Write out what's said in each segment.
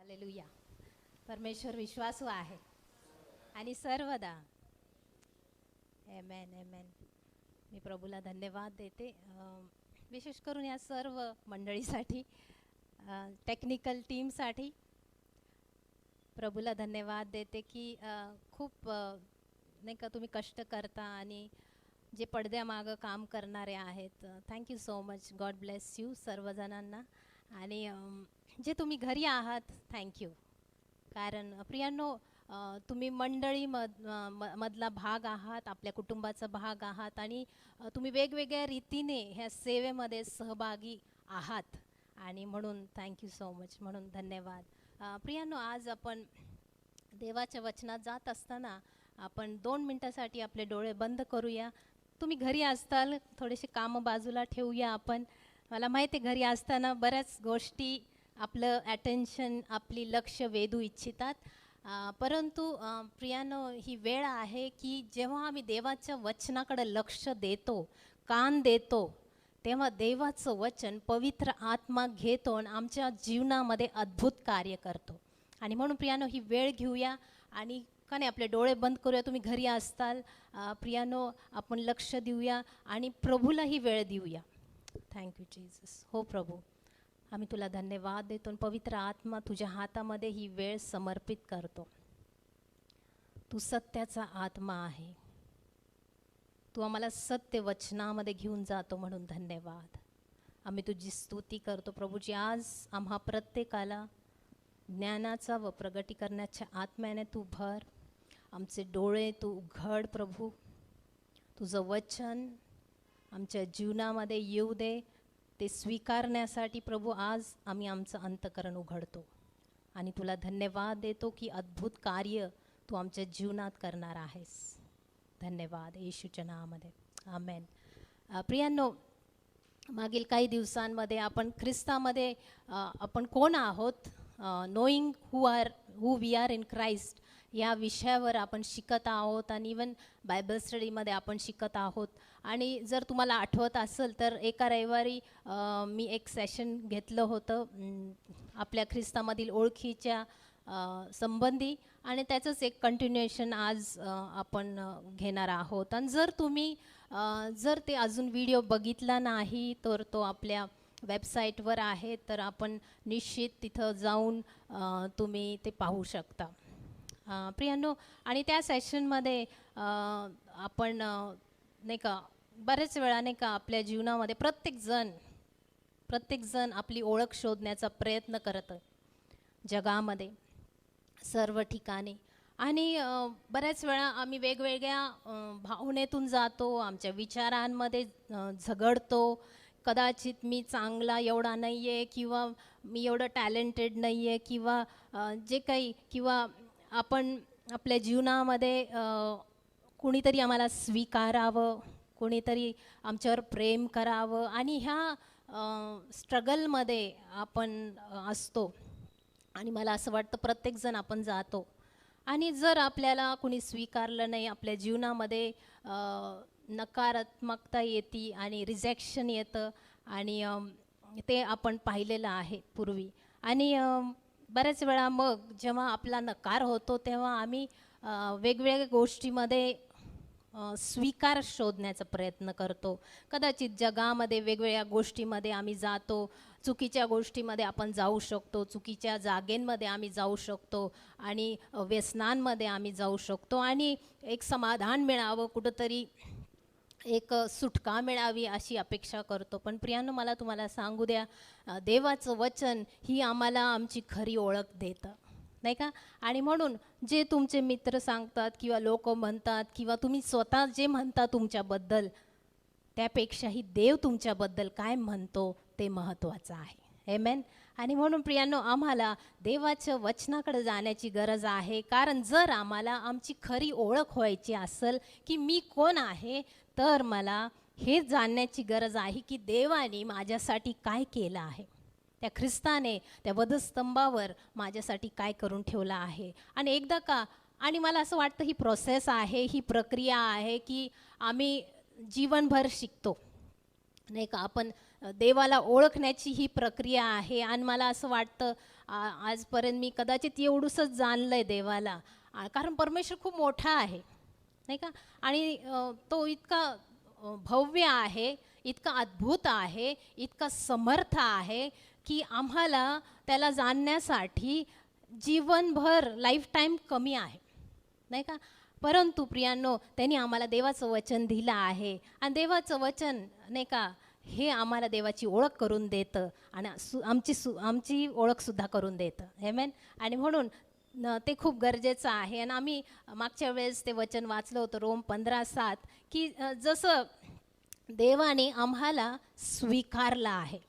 Hallelujah. परमेश्वर विश्वासू आहे आणि सर्वदा. आमेन आमेन. मी प्रभूला धन्यवाद देते, विशेष करून या सर्व मंडळीसाठी, टेक्निकल टीमसाठी प्रभूला धन्यवाद देते की खूप नाही का तुम्ही कष्ट करता आणि जे पडद्यामागं काम करणारे आहेत. Thank you so much. God bless you सर्वजणांना. आणि जे तुम्ही घरी आहात थँक्यू. कारण प्रियांनो, तुम्ही मधला भाग आहात, आपल्या कुटुंबाचा भाग आहात आणि तुम्ही वेगवेगळ्या रीतीने ह्या सेवेमध्ये सहभागी आहात आणि म्हणून थँक्यू सो मच, म्हणून धन्यवाद. प्रियांनो, आज आपण देवाच्या वचनात जात असताना आपण 2 मिनटासाठी आपले डोळे बंद करूया. तुम्ही घरी असताल, थोडेसे कामं बाजूला ठेवूया आपण. मला माहिती आहे घरी असताना बऱ्याच गोष्टी आपलं अटेन्शन, आपली लक्ष वेधू इच्छितात, परंतु प्रियानो, ही वेळ आहे की जेव्हा आम्ही देवाच्या वचनाकडे लक्ष देतो, कान देतो, तेव्हा देवाचं वचन पवित्र आत्मा घेतो आणि आमच्या जीवनामध्ये अद्भुत कार्य करतो. आणि म्हणून प्रियानो, ही वेळ घेऊया आणि का नाही आपले डोळे बंद करूया. तुम्ही घरी असताल प्रियानो, आपण लक्ष देऊया आणि प्रभूला ही वेळ देऊया. Thank you Jesus. हो प्रभू, आम्ही तुला धन्यवाद देतो. पवित्र आत्मा, तुझ्या हातामध्ये ही वेळ समर्पित करतो. तू सत्याचा आत्मा आहे. तू आम्हाला सत्य वचनामध्ये घेऊन जातो, म्हणून धन्यवाद. आम्ही तुझी स्तुती करतो प्रभूजी. आज आम्हा प्रत्येकाला ज्ञानाचा व प्रगटी करण्याच्या आत्म्याने तू भर. आमचे डोळे तू उघड प्रभू. तुझं वचन आमच्या जीवनामध्ये येऊ दे. ते स्वीकारण्यासाठी प्रभू आज आम्ही आमचं अंतःकरण उघडतो आणि तुला धन्यवाद देतो की अद्भुत कार्य तू आमच्या जीवनात करणार आहेस. धन्यवाद येशूच्या नावामध्ये. आमेन. प्रियांनो, मागील काही दिवसांमध्ये आपण ख्रिस्तामध्ये आपण कोण आहोत, knowing who we are in Christ, या विषयावर आपण शिकत आहोत आणि इवन बायबल स्टडीमध्ये आपण शिकत आहोत. आणि जर तुम्हाला आठवत असेल तर एका रविवारी मी एक सेशन घेतलं होतं आपल्या ख्रिस्तामधील ओळखीच्या संबंधी, आणि त्याचंच एक कंटिन्युएशन आज आपण घेणार आहोत. आणि जर ते अजून व्हिडिओ बघितला नाही तर तो आपल्या वेबसाईटवर आहे, तर आपण निश्चित तिथं जाऊन तुम्ही ते पाहू शकता. प्रियांनो, आणि त्या सेशनमध्ये आपण नाही का बरेच वेळा नाही का आपल्या जीवनामध्ये प्रत्येकजण आपली ओळख शोधण्याचा प्रयत्न करतं जगामध्ये, सर्व ठिकाणी. आणि बऱ्याच वेळा आम्ही वेगवेगळ्या भावनेतून जातो, आमच्या विचारांमध्ये झगडतो. कदाचित मी चांगला एवढा नाही आहे, किंवा मी एवढं टॅलेंटेड नाही आहे, किंवा जे काही, किंवा आपण आपल्या जीवनामध्ये कुणीतरी आम्हाला स्वीकारावं, कुणीतरी आमच्यावर प्रेम करावं, आणि ह्या स्ट्रगलमध्ये आपण असतो. आणि मला असं वाटतं प्रत्येकजण आपण जातो. आणि जर आपल्याला कुणी स्वीकारलं नाही, आपल्या जीवनामध्ये नकारात्मकता येते आणि रिजेक्शन येतं, आणि ते आपण पाहिलेलं आहे पूर्वी. आणि बऱ्याच वेळा मग जेव्हा आपला नकार होतो तेव्हा आम्ही वेगवेगळ्या गोष्टीमध्ये स्वीकार शोधण्याचा प्रयत्न करतो. कदाचित जगामध्ये वेगवेगळ्या गोष्टीमध्ये आम्ही जातो, चुकीच्या गोष्टीमध्ये आपण जाऊ शकतो, चुकीच्या जागेंमध्ये आम्ही जाऊ शकतो, आणि व्यसनांमध्ये आम्ही जाऊ शकतो, आणि एक समाधान मिळावं, कुठंतरी एक सुटका मिळावी अशी अपेक्षा करतो. पण प्रियांनो, मला तुम्हाला सांगू द्या, देवाचं वचन ही आम्हाला आमची खरी ओळख देतं, नाही का? आणि म्हणून जे तुमचे मित्र सांगतात किंवा लोक म्हणतात, किंवा तुम्ही स्वतः जे म्हणता तुमच्याबद्दल, त्यापेक्षाही देव तुमच्याबद्दल काय म्हणतो ते महत्त्वाचं आहे. आमेन. आणि म्हणून प्रियांनो, आम्हाला देवाच्या वचनाकडे जाण्याची गरज आहे. कारण जर आम्हाला आमची खरी ओळख व्हायची असेल की मी कोण आहे, तर मला हे जाणण्याची गरज आहे की देवाने माझ्यासाठी काय केलं आहे, त्या ख्रिस्ताने त्या वधस्तंभावर माझ्यासाठी काय करून ठेवलं आहे. आणि एकदा का, आणि मला असं वाटतं ही प्रोसेस आहे, ही प्रक्रिया आहे की आम्ही जीवनभर शिकतो. नाही का आपण देवाला ओळखण्याची ही प्रक्रिया आहे. आणि मला असं वाटतं आजपर्यंत मी कदाचित एवढंसंच जाणलं आहे देवाला, कारण परमेश्वर खूप मोठा आहे नाही का. आणि तो इतका भव्य आहे, इतका अद्भुत आहे, इतका समर्थ आहे की आम्हाला त्याला जाणण्यासाठी जीवनभर लाईफ टाईम कमी आहे नाही का. परंतु प्रियांनो, त्यांनी आम्हाला देवाचं वचन दिलं आहे आणि देवाचं वचन नाही का हे आम्हाला देवाची ओळख करून देतं आणि आमची ओळखसुद्धा करून देतं. आमेन. आणि म्हणून ते खूप गरजेचं आहे. आणि आम्ही मागच्या वेळेस ते वचन वाचलं होतं रोम 15:7 की जसं देवाने आम्हाला स्वीकारलं आहे,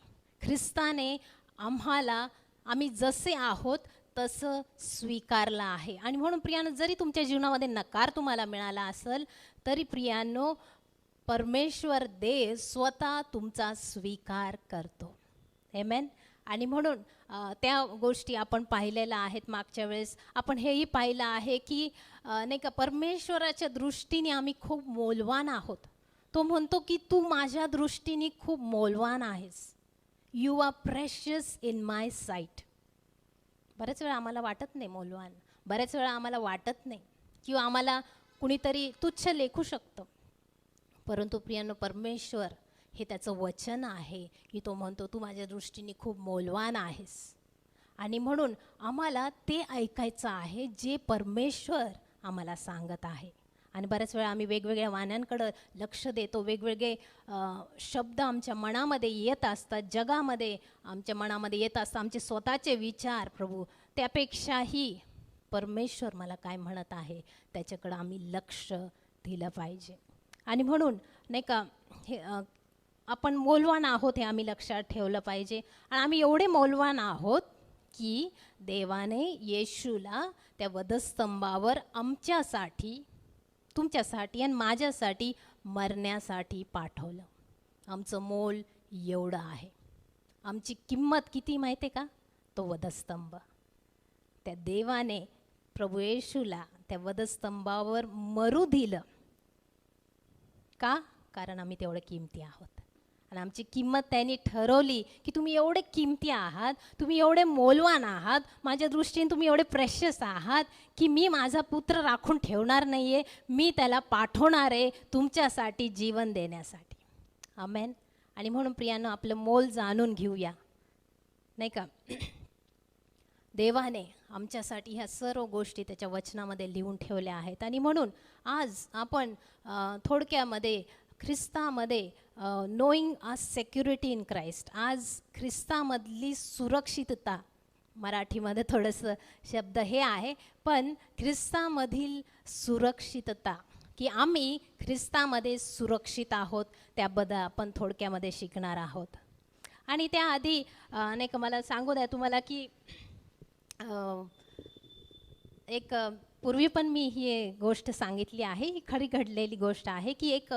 ख्रिस्ताने आम्ही जसे आहोत तसं स्वीकारलं आहे. आणि म्हणून प्रियानो, जरी तुमच्या जीवनामध्ये नकार तुम्हाला मिळाला असेल तरी प्रियांनो, परमेश्वर देव स्वतः तुमचा स्वीकार करतो. आमेन. आणि म्हणून त्या गोष्टी आपण पाहिलेल्या आहेत. मागच्या वेळेस आपण हेही पाहिलं आहे की नाही का परमेश्वराच्या दृष्टीने आम्ही खूप मौल्यवान आहोत. तो म्हणतो की तू माझ्या दृष्टीने खूप मौल्यवान आहेस. You are precious in my sight. बऱ्याच वेळा आम्हाला वाटत नाही मौल्यवान, बऱ्याच वेळा आम्हाला वाटत नाही किंवा आम्हाला कुणीतरी तुच्छ लेखू शकतं. परंतु प्रियांनो, परमेश्वर हे त्याचं वचन आहे की तो म्हणतो तू माझ्या दृष्टीने खूप मौल्यवान आहेस. आणि म्हणून आम्हाला ते ऐकायचं आहे जे परमेश्वर आम्हाला सांगत आहे. आणि बऱ्याच वेळा आम्ही वेगवेगळ्या वाण्यांकडं लक्ष देतो, वेगवेगळे शब्द आमच्या मनामध्ये येत असतात, जगामध्ये आमच्या मनामध्ये येत असतात, आमचे स्वतःचे विचार. प्रभू, त्यापेक्षाही परमेश्वर मला काय म्हणत आहे त्याच्याकडं आम्ही लक्ष दिलं पाहिजे. आणि म्हणून नाही का हे आपण मौल्यवान आहोत हे आम्ही लक्षात ठेवलं पाहिजे. आणि आम्ही एवढे मौल्यवान आहोत की देवाने येशूला त्या वधस्तंभावर आमच्यासाठी, तुमच्यासाठी आणि माझ्यासाठी मरण्यासाठी पाठवलं. आमचं मोल एवढं आहे. आमची किंमत किती माहिती आहे का? तो वधस्तंभ. त्या देवाने प्रभू येशूला त्या वधस्तंभावर मरू दिलं. का? कारण आम्ही तेवढे किमती आहोत. आणि आमची किंमत त्यांनी ठरवली की तुम्ही एवढे किमती आहात, तुम्ही एवढे मौल्यवान आहात, माझ्या दृष्टीने तुम्ही एवढे प्रेशियस आहात की मी माझा पुत्र राखून ठेवणार नाही आहे, मी त्याला पाठवणार आहे तुमच्यासाठी जीवन देण्यासाठी. आमेन. आणि म्हणून प्रियांनो, आपलं मोल जाणून घेऊया नाही का. देवाने आमच्यासाठी ह्या सर्व गोष्टी त्याच्या वचनामध्ये लिहून ठेवल्या आहेत. आणि म्हणून आज आपण थोडक्यामध्ये ख्रिस्तामध्ये knowing a security in Christ, आज ख्रिस्तामधली सुरक्षितता, मराठीमध्ये थोडंसं शब्द हे आहे, पण ख्रिस्तामधील सुरक्षितता की आम्ही ख्रिस्तामध्ये सुरक्षित आहोत त्याबद्दल आपण थोडक्यामध्ये शिकणार आहोत. आणि त्याआधी नाही का मला सांगू द्या तुम्हाला की एक पूर्वी पण मी ही गोष्ट सांगितली आहे, ही खरी घडलेली गोष्ट आहे की एक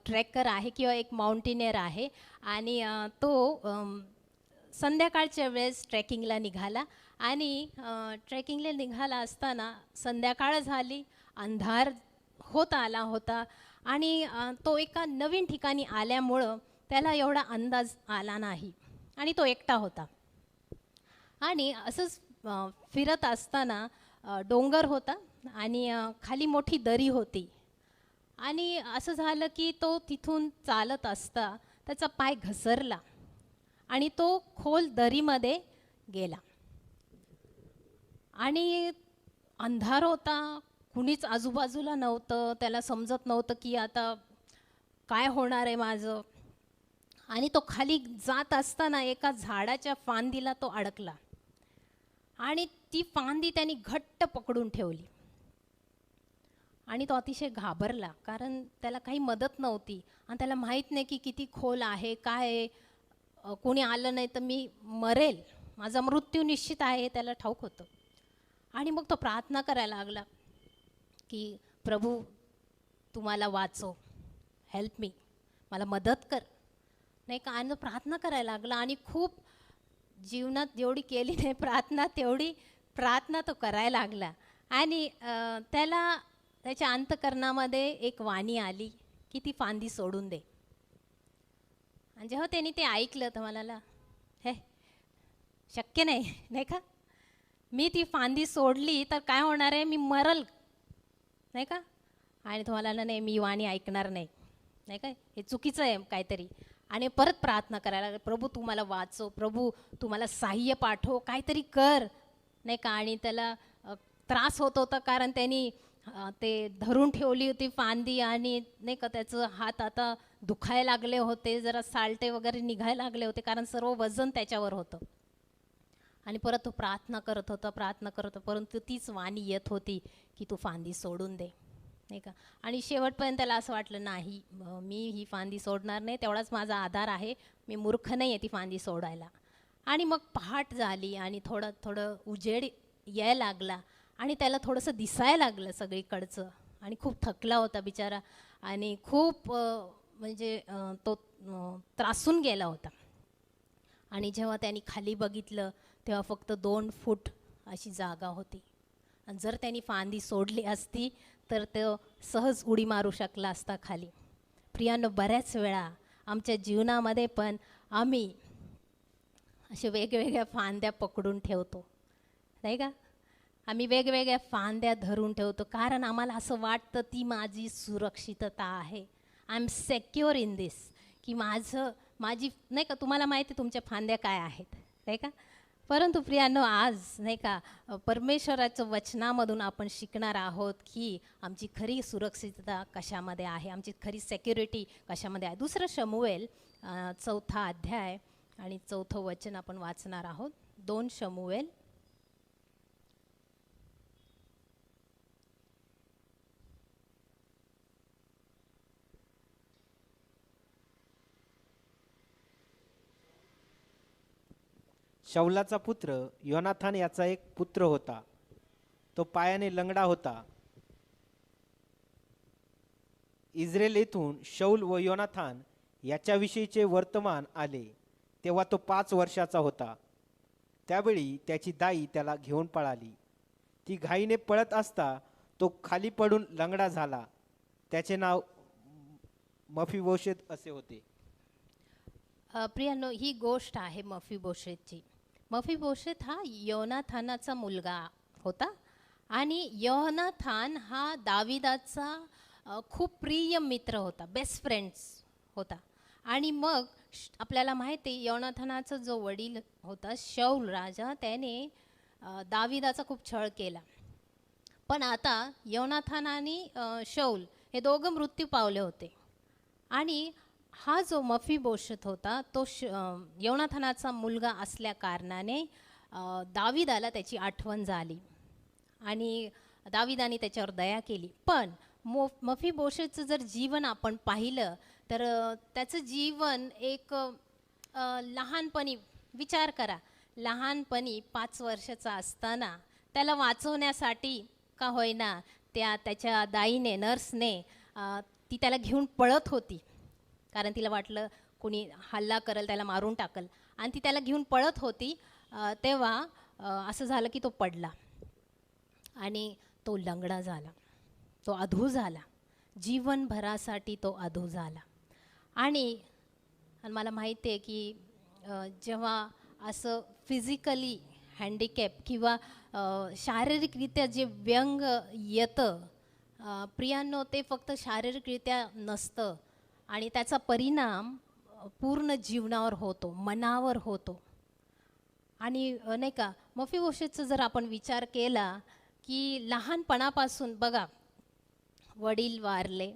ट्रेकर आहे किंवा एक माउंटेनियर आहे आणि तो संध्याकाळच्या वेळेस ट्रेकिंगला निघाला. आणि ट्रेकिंगला निघाला असताना संध्याकाळ झाली, अंधार होत आला होता आणि तो एका नवीन ठिकाणी आल्यामुळं त्याला एवढा अंदाज आला नाही आणि तो एकटा होता. आणि असंच फिरत असताना डोंगर होता आणि खाली मोठी दरी होती. आणि असं झालं की तो तिथून चालत असता त्याचा पाय घसरला आणि तो खोल दरीमध्ये गेला. आणि अंधार होता, कुणीच आजूबाजूला नव्हतं, त्याला समजत नव्हतं की आता काय होणार आहे माझं. आणि तो खाली जात असताना एका झाडाच्या फांदीला तो अडकला आणि ती फांदी त्यांनी घट्ट पकडून ठेवली. आणि तो अतिशय घाबरला, कारण त्याला काही मदत नव्हती आणि त्याला माहीत नाही की किती खोल आहे, काय आहे, कोणी आलं नाही तर मी मरेल, माझा मृत्यू निश्चित आहे हे त्याला ठाऊक होतं. आणि मग तो प्रार्थना करायला लागला की प्रभू तू मला वाचव, हेल्प मी, मला मदत कर नाही का. आणि प्रार्थना करायला लागला आणि खूप जीवनात जेवढी केली नाही प्रार्थना तेवढी प्रार्थना तो करायला लागला. आणि त्याच्या अंतःकरणामध्ये एक वाणी आली की ती फांदी सोडून दे. आणि जेव्हा त्यांनी ते ऐकलं तर म्हणाला, हे शक्य नाही, नाही का, मी ती फांदी सोडली तर काय होणार आहे, मी मरल, नाही का. आणि तो म्हणाला, नाही, मी वाणी ऐकणार नाही, नाही काय, हे चुकीचं आहे काहीतरी. आणि परत प्रार्थना करायला लागला, प्रभू तू मला वाचव, प्रभू तू मला साह्य पाठव, काहीतरी कर, नाही का. आणि त्याला त्रास होत होता कारण त्यांनी ते धरून ठेवली होती फांदी आणि नाही का त्याचं हात आता दुखायला लागले होते, जरा सालटे वगैरे निघायला लागले होते कारण सर्व वजन त्याच्यावर होतं. आणि परत तो प्रार्थना करत होता, परंतु तीच वाणी येत होती की तू फांदी सोडून दे, नाही का. आणि शेवटपर्यंत त्याला असं वाटलं, नाही, मी ही फांदी सोडणार नाही, तेवढाच माझा आधार आहे, मी मूर्ख नाही आहे ती फांदी सोडायला. आणि मग पहाट झाली आणि थोडं थोडं उजेड यायला लागला आणि त्याला थोडंसं दिसायला लागलं सगळीकडचं. आणि खूप थकला होता बिचारा आणि खूप म्हणजे तो त्रासून गेला होता. आणि जेव्हा त्यांनी खाली बघितलं तेव्हा फक्त 2 फूट अशी जागा होती. आणि जर त्यांनी फांदी सोडली असती तर तो सहज उडी मारू शकला असता खाली. प्रियांनो, बऱ्याच वेळा आमच्या जीवनामध्ये पण आम्ही असे वेगवेगळ्या फांद्या पकडून ठेवतो, नाही का. आम्ही वेगवेगळ्या फांद्या धरून ठेवतो कारण आम्हाला असं वाटतं ती माझी सुरक्षितता आहे, I am secure in this, की माझी नाही का. तुम्हाला माहिती तुमच्या फांद्या काय आहेत, नाही का. परंतु प्रियांनो, आज नाही का परमेश्वराचं वचनामधून आपण शिकणार आहोत की आमची खरी सुरक्षितता कशामध्ये आहे, आमची खरी सेक्युरिटी कशामध्ये आहे. 2 शमूएल 4 अध्याय आणि 4 वचन आपण वाचणार आहोत. 2 शमूएल 4. शाऊलाचा पुत्र योनाथान याचा एक पुत्र होता, तो पायाने लंगडा होता. इस्रायल येथून शाऊल व योनाथान याच्याविषयीचे वर्तमान आले तेव्हा तो 5 वर्षाचा होता. त्यावेळी त्याची दाई त्याला घेऊन पळाली. ती घाईने पळत असता तो खाली पडून लंगडा झाला. त्याचे नाव मफीबोशेत असे होते. प्रियांनो, ही गोष्ट आहे मफीबोशेतची. मफीबोशेत हा योनाथानाचा मुलगा होता आणि योनाथान हा दाविदाचा खूप प्रिय मित्र होता, बेस्ट फ्रेंड्स होता. आणि मग आपल्याला माहिती आहे योनाथानाचा जो वडील होता शाऊल राजा, त्याने दाविदाचा खूप छळ केला. पण आता योनाथान आणि शाऊल हे दोघं मृत्यू पावले होते. आणि हा जो मफीबोशेत होता तो योनाथानाचा मुलगा असल्या कारणाने दाविदाला त्याची आठवण झाली आणि दाविदाने त्याच्यावर दया केली. पण मफीबोशेतचं जर जीवन आपण पाहिलं तर त्याचं जीवन एक लहानपणी, विचार करा, लहानपणी 5 वर्षाचा असताना त्याला वाचवण्यासाठी का होईना त्याच्या दाईने, नर्सने ती त्याला घेऊन पळत होती कारण तिला वाटलं कोणी हल्ला करेल, त्याला मारून टाकल, आणि ती त्याला घेऊन पळत होती. तेव्हा असं झालं की तो पडला आणि तो लंगडा झाला, तो अधू झाला, जीवनभरासाठी तो अधू झाला. आणि मला माहिती आहे की जेव्हा असं फिजिकली हँडिकॅप किंवा शारीरिकरित्या जे व्यंग येतं, प्रियांनो, ते फक्त शारीरिकरित्या नसतं आणि त्याचा परिणाम पूर्ण जीवनावर होतो, मनावर होतो. आणि नाही का, मफीबोशेतचा जर आपण विचार केला की लहानपणापासून बघा, वडील वारले,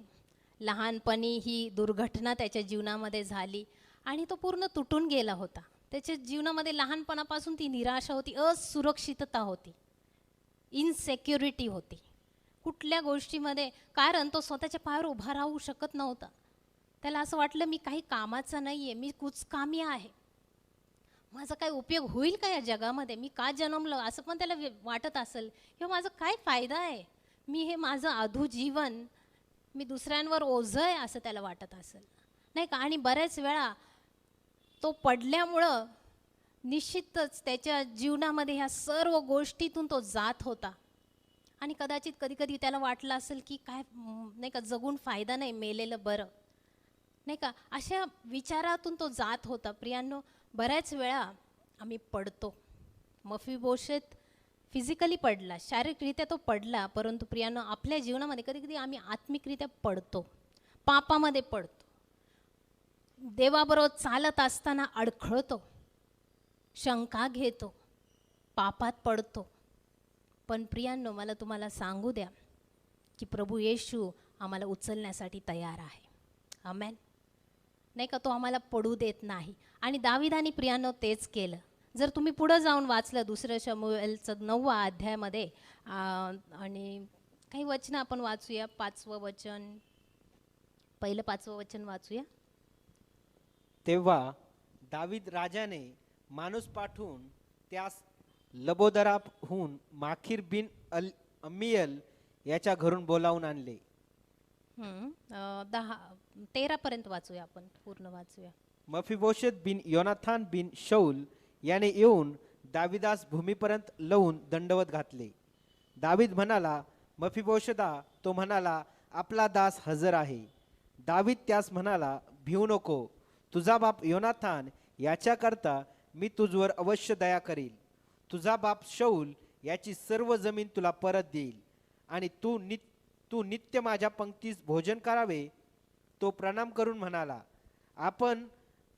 लहानपणी ही दुर्घटना त्याच्या जीवनामध्ये झाली आणि तो पूर्ण तुटून गेला होता. त्याच्या जीवनामध्ये लहानपणापासून ती निराशा होती, असुरक्षितता होती, इनसेक्युरिटी होती कुठल्या गोष्टीमध्ये, कारण तो स्वतःच्या पायावर उभा राहू शकत नव्हता. त्याला असं वाटलं मी काही कामाचा नाही आहे, मी कुचकामी आहे, माझा काय उपयोग होईल का या जगामध्ये, मी का जन्मलो असं पण त्याला वाटत असेल, किंवा माझा काय फायदा आहे, मी हे माझं अधू जीवन मी दुसऱ्यांवर ओझं आहे असं त्याला वाटत असेल, नाही का. आणि बऱ्याच वेळा तो पडल्यामुळं निश्चितच त्याच्या जीवनामध्ये ह्या सर्व गोष्टीतून तो जात होता. आणि कदाचित कधी कधी त्याला वाटलं असेल की काय नाही का, जगून फायदा नाही, मेलेलं बरं. नाही का, अशा विचारातून तो जात होता. प्रियांनो, बऱ्याच वेळा आम्ही पडतो. मफीबोशेत फिजिकली पडला, शारीरिकरित्या तो पडला, परंतु प्रियांनो, आपल्या जीवनामध्ये कधी कधी आम्ही आत्मिकरित्या पडतो, पापामध्ये पडतो, देवाबरोबर चालत असताना अडखळतो, शंका घेतो, पापात पडतो. पण प्रियांनो, मला तुम्हाला सांगू द्या की प्रभू येशू आम्हाला उचलण्यासाठी तयार आहे. आमेन. नाही का, तो आम्हाला पडू देत नाही. आणि दाविदानी प्रियांनो तेच केलं. जर तुम्ही पुढं जाऊन वाचलं 2 शमूएलचं 9वा अध्यायामध्ये आणि काही वचनं आपण वाचूया. 5वं वचन, पहिलं 5वं वचन वाचूया. तेव्हा दावीद राजाने माणूस पाठवून त्यास लबोदराहून माखीर बिन अम्मियल याच्या घरून बोलावून आणले. 13पर्यंत वाचूया, आपण पूर्ण वाचूया. मफीबोशेत बिन योनाथान बिन शौल याने येऊन दाविदास भूमीपर्यंत लवून दंडवत घातले. दावीद म्हणाला, मफीबोशेदा. तो म्हणाला, आपला दास हजर आहे. दावीद त्यास म्हणाला, भिवू नको. तुझा बाप योनाथान याच्याकरता मी तुझवर अवश्य दया करील. तुझा बाप शौल याची सर्व जमीन तुला परत देईल आणि तू नित्य माझ्या पंक्तीस भोजन करावे. तो प्रणाम करून म्हणाला, आपण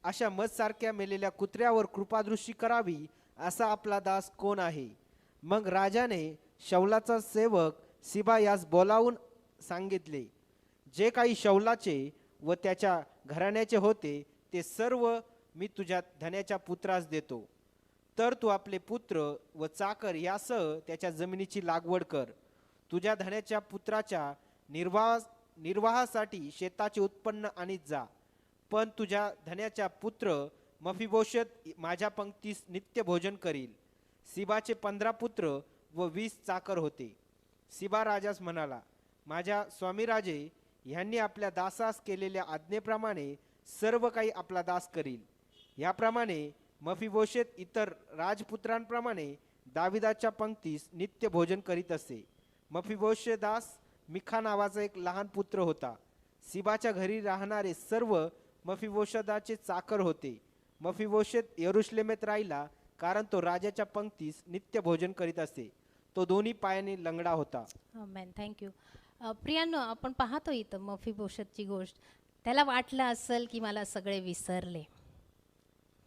अशा मजसारख्या मेलेल्या कुत्र्यावर कृपादृष्टी करावी असा आपला दास कोण आहे? मग राजाने शौलाचा सेवक सिबा यास बोलावून सांगितले, जे काही शौलाचे व त्याच्या घराण्याचे होते ते सर्व मी तुझ्या धन्याच्या पुत्रास देतो. तर तू आपले पुत्र व चाकर यासह त्याच्या जमिनीची लागवड कर. तुझ्या धन्याच्या पुत्राच्या निर्वाहासाठी शेताचे उत्पन्न आणीत जा. पण तुझ्या धन्याचा पुत्र मफीबोशेत माझ्या पंक्तीस नित्य भोजन करील. सिबाचे 15 पुत्र व 20 चाकर होते. सिबा राजास म्हणाला, माझ्या स्वामी राजे ह्यांनी आपल्या दासास केलेल्या आज्ञेप्रमाणे सर्व काही आपला दास करील. याप्रमाणे मफीबोशेत इतर राजपुत्रांप्रमाणे दाविदाच्या पंक्तीस नित्य भोजन करीत असे. मफीबोशेदास मिखा नावाचा एक लहान पुत्र होता. सिबाच्या घरी राहणारे सर्व मफीबोशेदाचे चाकर होते. मफीबोशेत यरुशलेमेत राहिला, कारण तो राजाच्या पंक्तीस नित्य भोजन करीत असे. तो दोन्ही पायाने लंगडा होता. Man, thank you. प्रियांनो, आपण पाहतो इथं मफीबोशेतची गोष्ट. त्याला वाटलं असेल की मला सगळे विसरले,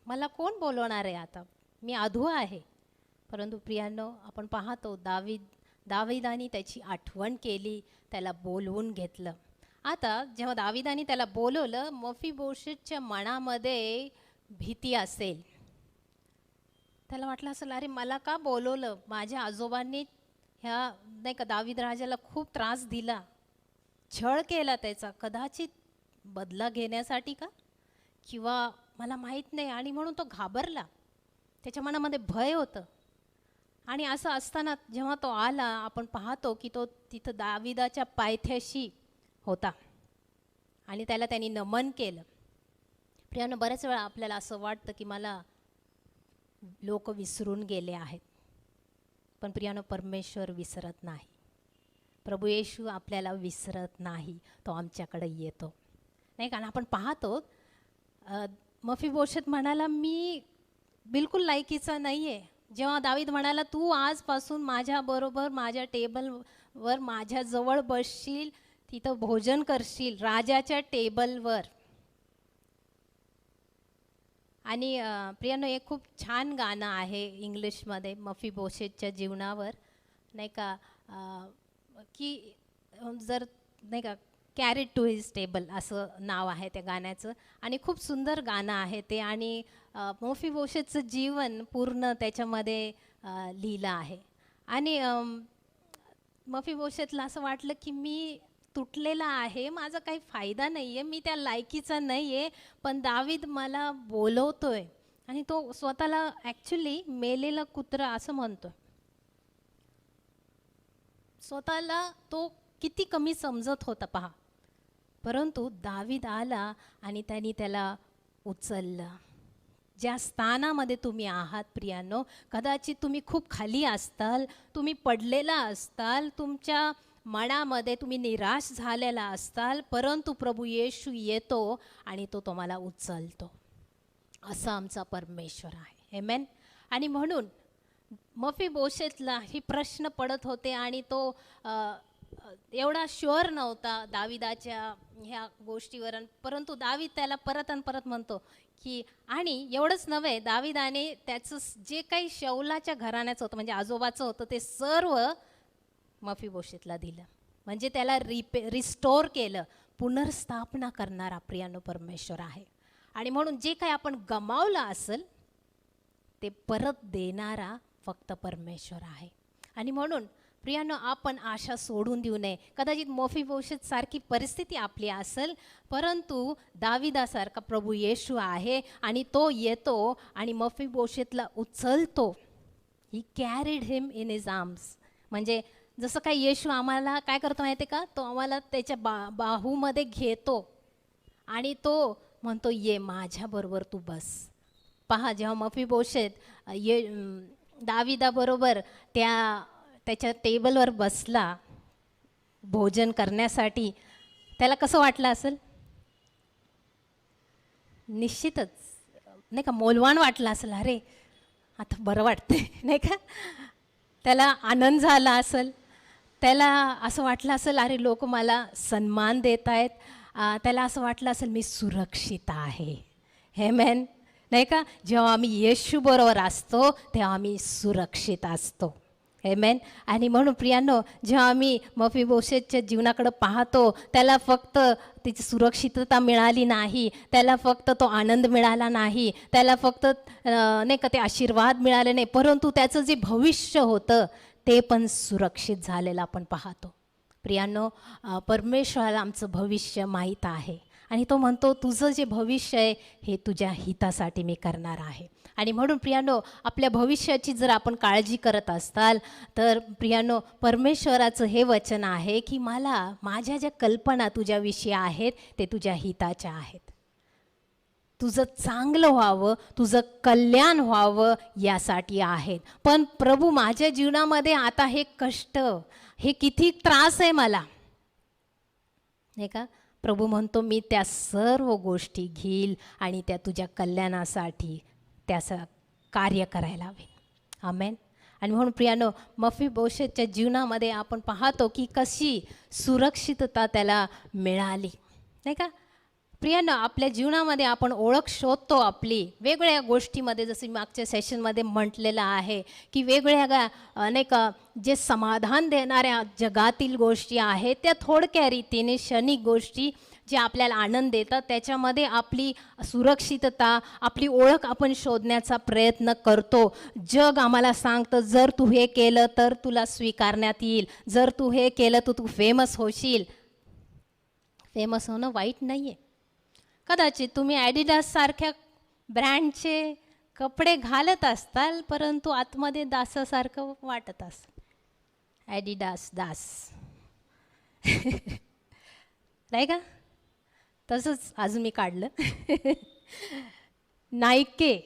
मला कोण बोलवणार आहे आता, मी अधू आहे. परंतु प्रियांनो, आपण पाहतो दाविदानी त्याची आठवण केली, त्याला बोलवून घेतलं. आता जेव्हा दाविदानी त्याला बोलवलं, मफीबोशेतच्या मनामध्ये भीती असेल. त्याला वाटलं असेल, अरे मला का बोलवलं? माझ्या आजोबांनी ह्या नाही का दावीद राजाला खूप त्रास दिला, छळ केला त्याचा, कदाचित बदला घेण्यासाठी का, किंवा मला माहीत नाही. आणि म्हणून तो घाबरला, त्याच्या मनामध्ये भय होतं. आणि असं असताना जेव्हा तो आला, आपण पाहतो की तो तिथं दाविदाच्या पायथ्याशी होता आणि त्याला त्यांनी नमन केलं. प्रियांनो, बऱ्याच वेळा आपल्याला असं वाटतं की मला लोक विसरून गेले आहेत. पण प्रियांनो, परमेश्वर विसरत नाही. प्रभू येशू आपल्याला विसरत नाही, तो आमच्याकडे येतो. नाही, कारण आपण पाहतो मफीबोशेत म्हणाला, मी बिलकुल लायकीचा नाही आहे. जेव्हा दावीद म्हणाला, तू आजपासून माझ्याबरोबर माझ्या टेबलवर माझ्याजवळ बसशील, तिथं भोजन करशील राजाच्या टेबलवर. आणि प्रियांनो, एक खूप छान गाणं आहे इंग्लिशमध्ये मफीबोशेतच्या जीवनावर, नाही का, की जर नाही का कॅरीड टू हिज टेबल असं नाव आहे त्या गाण्याचं. आणि खूप सुंदर गाणं आहे ते. आणि मफीबोशेतचं जीवन पूर्ण त्याच्यामध्ये लिहिलं आहे. आणि मफीबोशेतला असं वाटलं की मी तुटलेला आहे, माझा काही फायदा नाही आहे, मी त्या लायकीचा नाही आहे, पण दावीद मला बोलवतोय. आणि तो स्वतःला ॲक्च्युली मेलेला कुत्रा असं म्हणतो. स्वतःला तो किती कमी समजत होता पहा. परंतु दावीद आला आणि त्यांनी त्याला उचललं. ज्या स्थानामध्ये तुम्ही आहात प्रियांनो, कदाचित तुम्ही खूप खाली असताल, तुम्ही पडलेला असताल, तुमच्या मनामध्ये तुम्ही निराश झालेला असताल, परंतु प्रभू येशू येतो आणि तो तुम्हाला उचलतो. असा आमचा परमेश्वर आहे. आमेन. आणि म्हणून मफीबोशेतला ही प्रश्न पडत होते आणि तो एवढा शुअर नव्हता दाविदाच्या ह्या गोष्टीवर, परंतु दावीद त्याला परत आणि परत म्हणतो की, आणि एवढंच नव्हे, दाविदाने त्याचं जे काही शौलाच्या घराण्याचं होतं म्हणजे आजोबाचं होतं ते सर्व मफीबोशेतला दिलं. म्हणजे त्याला रिस्टोर केलं. पुनर्स्थापना करणारा प्रियानो परमेश्वर आहे. आणि म्हणून जे काही आपण गमावलं असेल ते परत देणारा फक्त परमेश्वर आहे. आणि म्हणून प्रियानो आपण आशा सोडून देऊ नये. कदाचित मफीबोशेत सारखी परिस्थिती आपली असेल, परंतु दाविदासारखा प्रभू येशू आहे आणि तो येतो आणि मफीबोशेतला उचलतो. He carried him in his arms. म्हणजे जसं काही येशू आम्हाला काय करतो माहिती आहे का, तो आम्हाला त्याच्या बाहूमध्ये घेतो आणि तो म्हणतो, ये माझ्याबरोबर तू बस. पहा, जेव्हा मफीबोशेत दाविदाबरोबर त्याच्या टेबलवर बसला भोजन करण्यासाठी, त्याला कसं वाटलं असेल? निश्चितच नाही का, मौल्यवान वाटलं असेल. अरे आता बरं वाटते नाही का. त्याला आनंद झाला असेल. त्याला असं वाटलं असेल, अरे लोक मला सन्मान देत आहेत. त्याला असं वाटलं असेल, मी सुरक्षित आहे. आमेन. नाही का, जेव्हा आम्ही येशू बरोबर असतो तेव्हा आम्ही सुरक्षित असतो. आमेन. आणि म्हणून प्रियानो, जेव्हा आम्ही मफीबोशेतच्या जीवनाकडे पाहतो, त्याला फक्त त्याची सुरक्षितता मिळाली नाही, त्याला फक्त तो आनंद मिळाला नाही, त्याला फक्त नाही का ते आशीर्वाद मिळाले नाही, परंतु त्याचं जे भविष्य होतं ते पण सुरक्षित झालेलं आपण पाहतो. प्रियानो, परमेश्वराला आमचं भविष्य माहीत आहे आणि तो म्हणतो, तुझं जे भविष्य आहे हे तुझ्या हितासाठी मी करणार आहे. आणि म्हणून प्रियानो, आपल्या भविष्याची जर आपण काळजी करत असताल तर प्रियानो, परमेश्वराचं हे वचन आहे की माझ्या ज्या कल्पना तुझ्याविषयी आहेत ते तुझ्या हिताच्या आहेत. तुझं चांगलं व्हावं, तुझं कल्याण व्हावं यासाठी आहेत. पण प्रभू, माझ्या जीवनामध्ये आता हे कष्ट, हे किती त्रास आहे मला, नाही का. प्रभू म्हणतो, मी त्या सर्व गोष्टी घेईल आणि त्या तुझ्या कल्याणासाठी त्याचं कार्य करायला हवे. आमेन. आणि म्हणून प्रियानो, मफीबोशेतच्या जीवनामध्ये आपण पाहतो की कशी सुरक्षितता त्याला मिळाली, नाही का. प्रियानो, आपल्या जीवनामध्ये आपण ओळख शोधतो आपली वेगवेगळ्या गोष्टीमध्ये. जसं मागच्या सेशनमध्ये म्हटलेलं आहे की वेगवेगळ्या अनेक जे समाधान देणाऱ्या जगातील गोष्टी आहेत त्या थोडक्या रीतीने क्षणिक गोष्टी जे आपल्याला आनंद देतात, त्याच्यामध्ये आपली सुरक्षितता, आपली ओळख आपण शोधण्याचा प्रयत्न करतो. जग आम्हाला सांगतं, जर तू हे केलं तर तुला स्वीकारण्यात येईल, जर तू हे केलं तर तू फेमस होशील. फेमस होणं वाईट नाही आहे. कदाचित तुम्ही ॲडिडास सारख्या ब्रँडचे कपडे घालत असताल, परंतु आतमध्ये दासासारखं वाटत असेल. ॲडिडास दास नाही का. तसंच अजून मी काढलं नाईके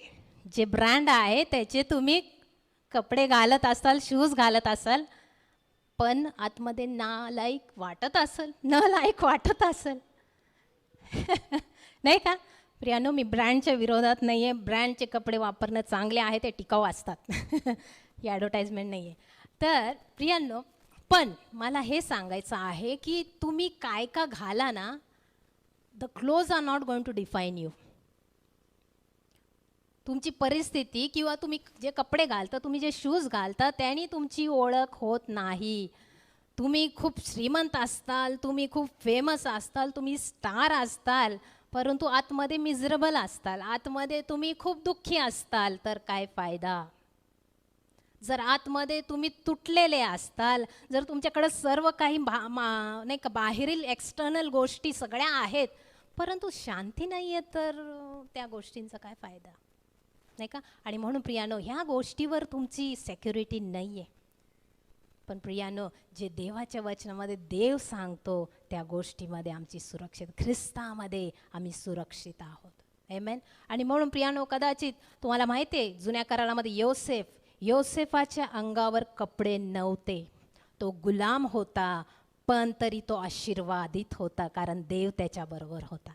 जे ब्रँड आहे त्याचे तुम्ही कपडे घालत असाल, शूज घालत असाल, पण आतमध्ये नालायक वाटत असेल, नालायक वाटत असेल नाही का. प्रियानो, मी ब्रँडच्या विरोधात नाही आहे. ब्रँडचे कपडे वापरणं चांगले आहे, ते टिकाऊ असतात ही ॲडव्हर्टाइजमेंट नाही आहे. तर प्रियानो, पण मला हे सांगायचं आहे की तुम्ही काय का घाला ना, the clothes are not going to define you. तुमची परिस्थिती किंवा तुम्ही जे कपडे घालता, तुम्ही जे शूज घालता, त्याने तुमची ओळख होत नाही. तुम्ही खूप श्रीमंत असताल, तुम्ही खूप फेमस असताल, तुम्ही स्टार असताल, परंतु आतमध्ये मिझरेबल असताल, आतमध्ये तुम्ही खूप दुःखी असताल तर काय फायदा. जर आतमध्ये तुम्ही तुटलेले असताल, जर तुमच्याकडे सर्व काही नाही का बाहेरील एक्सटर्नल गोष्टी सगळ्या आहेत, परंतु शांती नाही आहे, तर त्या गोष्टींचा काय फायदा, नाही का. आणि म्हणून प्रियानो, ह्या गोष्टीवर तुमची सेक्युरिटी नाही आहे. पण प्रियानो, जे देवाच्या वचनामध्ये देव सांगतो त्या गोष्टीमध्ये आमची सुरक्षित, ख्रिस्तामध्ये आम्ही सुरक्षित आहोत. आमेन. आणि म्हणून प्रियानो, कदाचित तुम्हाला माहिती आहे, जुन्या करारामध्ये योसेफाच्या अंगावर कपडे नव्हते. तो गुलाम होता, पण तरी तो आशीर्वादित होता, कारण देव त्याच्याबरोबर होता.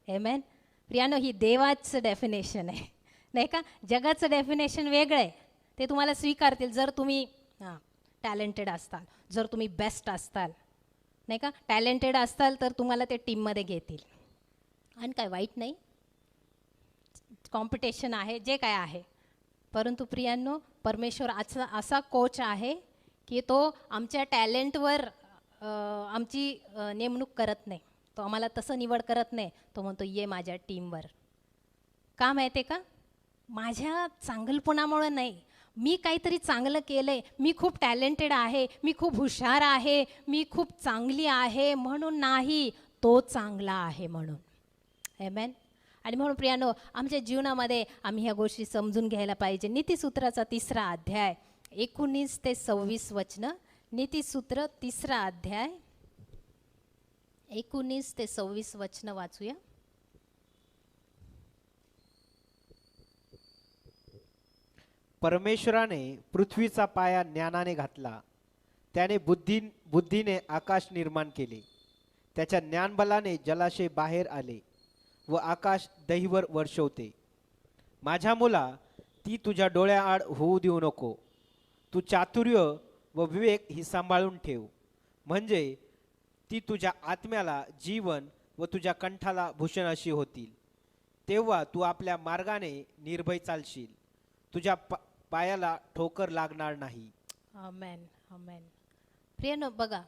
आमेन. प्रियानो, ही देवाचं डेफिनेशन आहे, नाही का? जगाचं डेफिनेशन वेगळं आहे. ते तुम्हाला स्वीकारतील जर तुम्ही टॅलेंटेड असताल, जर तुम्ही बेस्ट असताल, नाही का? टॅलेंटेड असताल तर तुम्हाला ते टीममध्ये घेतील. आणि काय वाईट नाही, कॉम्पिटिशन आहे, जे काय आहे. परंतु प्रियांनो, परमेश्वर असा कोच आहे की तो आमच्या टॅलेंटवर आमची नेमणूक करत नाही. तो आम्हाला तसं निवड करत नाही. तो म्हणतो ये माझ्या टीमवर. का माहिती आहे का? माझ्या चांगलपणामुळं नाही, मी काहीतरी चांगलं केलं आहे, मी खूप टॅलेंटेड आहे, मी खूप हुशार आहे, मी खूप चांगली आहे म्हणून नाही, तो चांगला आहे म्हणून. आमेन. आणि म्हणून प्रियानो, आमच्या जीवनामध्ये आम्ही ह्या गोष्टी समजून घ्यायला पाहिजे. नीतिसूत्राचा 3रा अध्याय 19 ते 26 वचनं. नीतिसूत्र 3रा अध्याय 19 ते 26 वचनं वाचूया. परमेश्वराने पृथ्वीचा पाया ज्ञानाने घातला. त्याने बुद्धीने आकाश निर्माण केले. त्याच्या ज्ञानबलाने जलाशय बाहेर आले व आकाश दहीवर वर्षवते. माझ्या मुला, ती तुझ्या डोळ्याआड होऊ देऊ नको. तू चातुर्य व विवेक ही सांभाळून ठेव, म्हणजे ती तुझ्या आत्म्याला जीवन व तुझ्या कंठाला भूषण अशी होतील. तेव्हा तू आपल्या मार्गाने निर्भय चालशील, तुझ्या पायाला ठोकर लागणार नाही. आमेन. आमेन. प्रियानो, बघा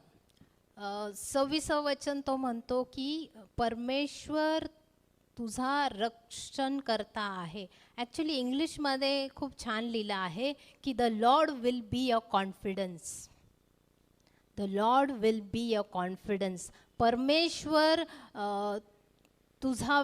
26 वचन तो म्हणतो की परमेश्वर तुझा रक्षण करता आहे. ॲक्च्युली इंग्लिशमध्ये खूप छान लिहिलं आहे की the Lord will be a confidence. The Lord will be a confidence. परमेश्वर तुझा,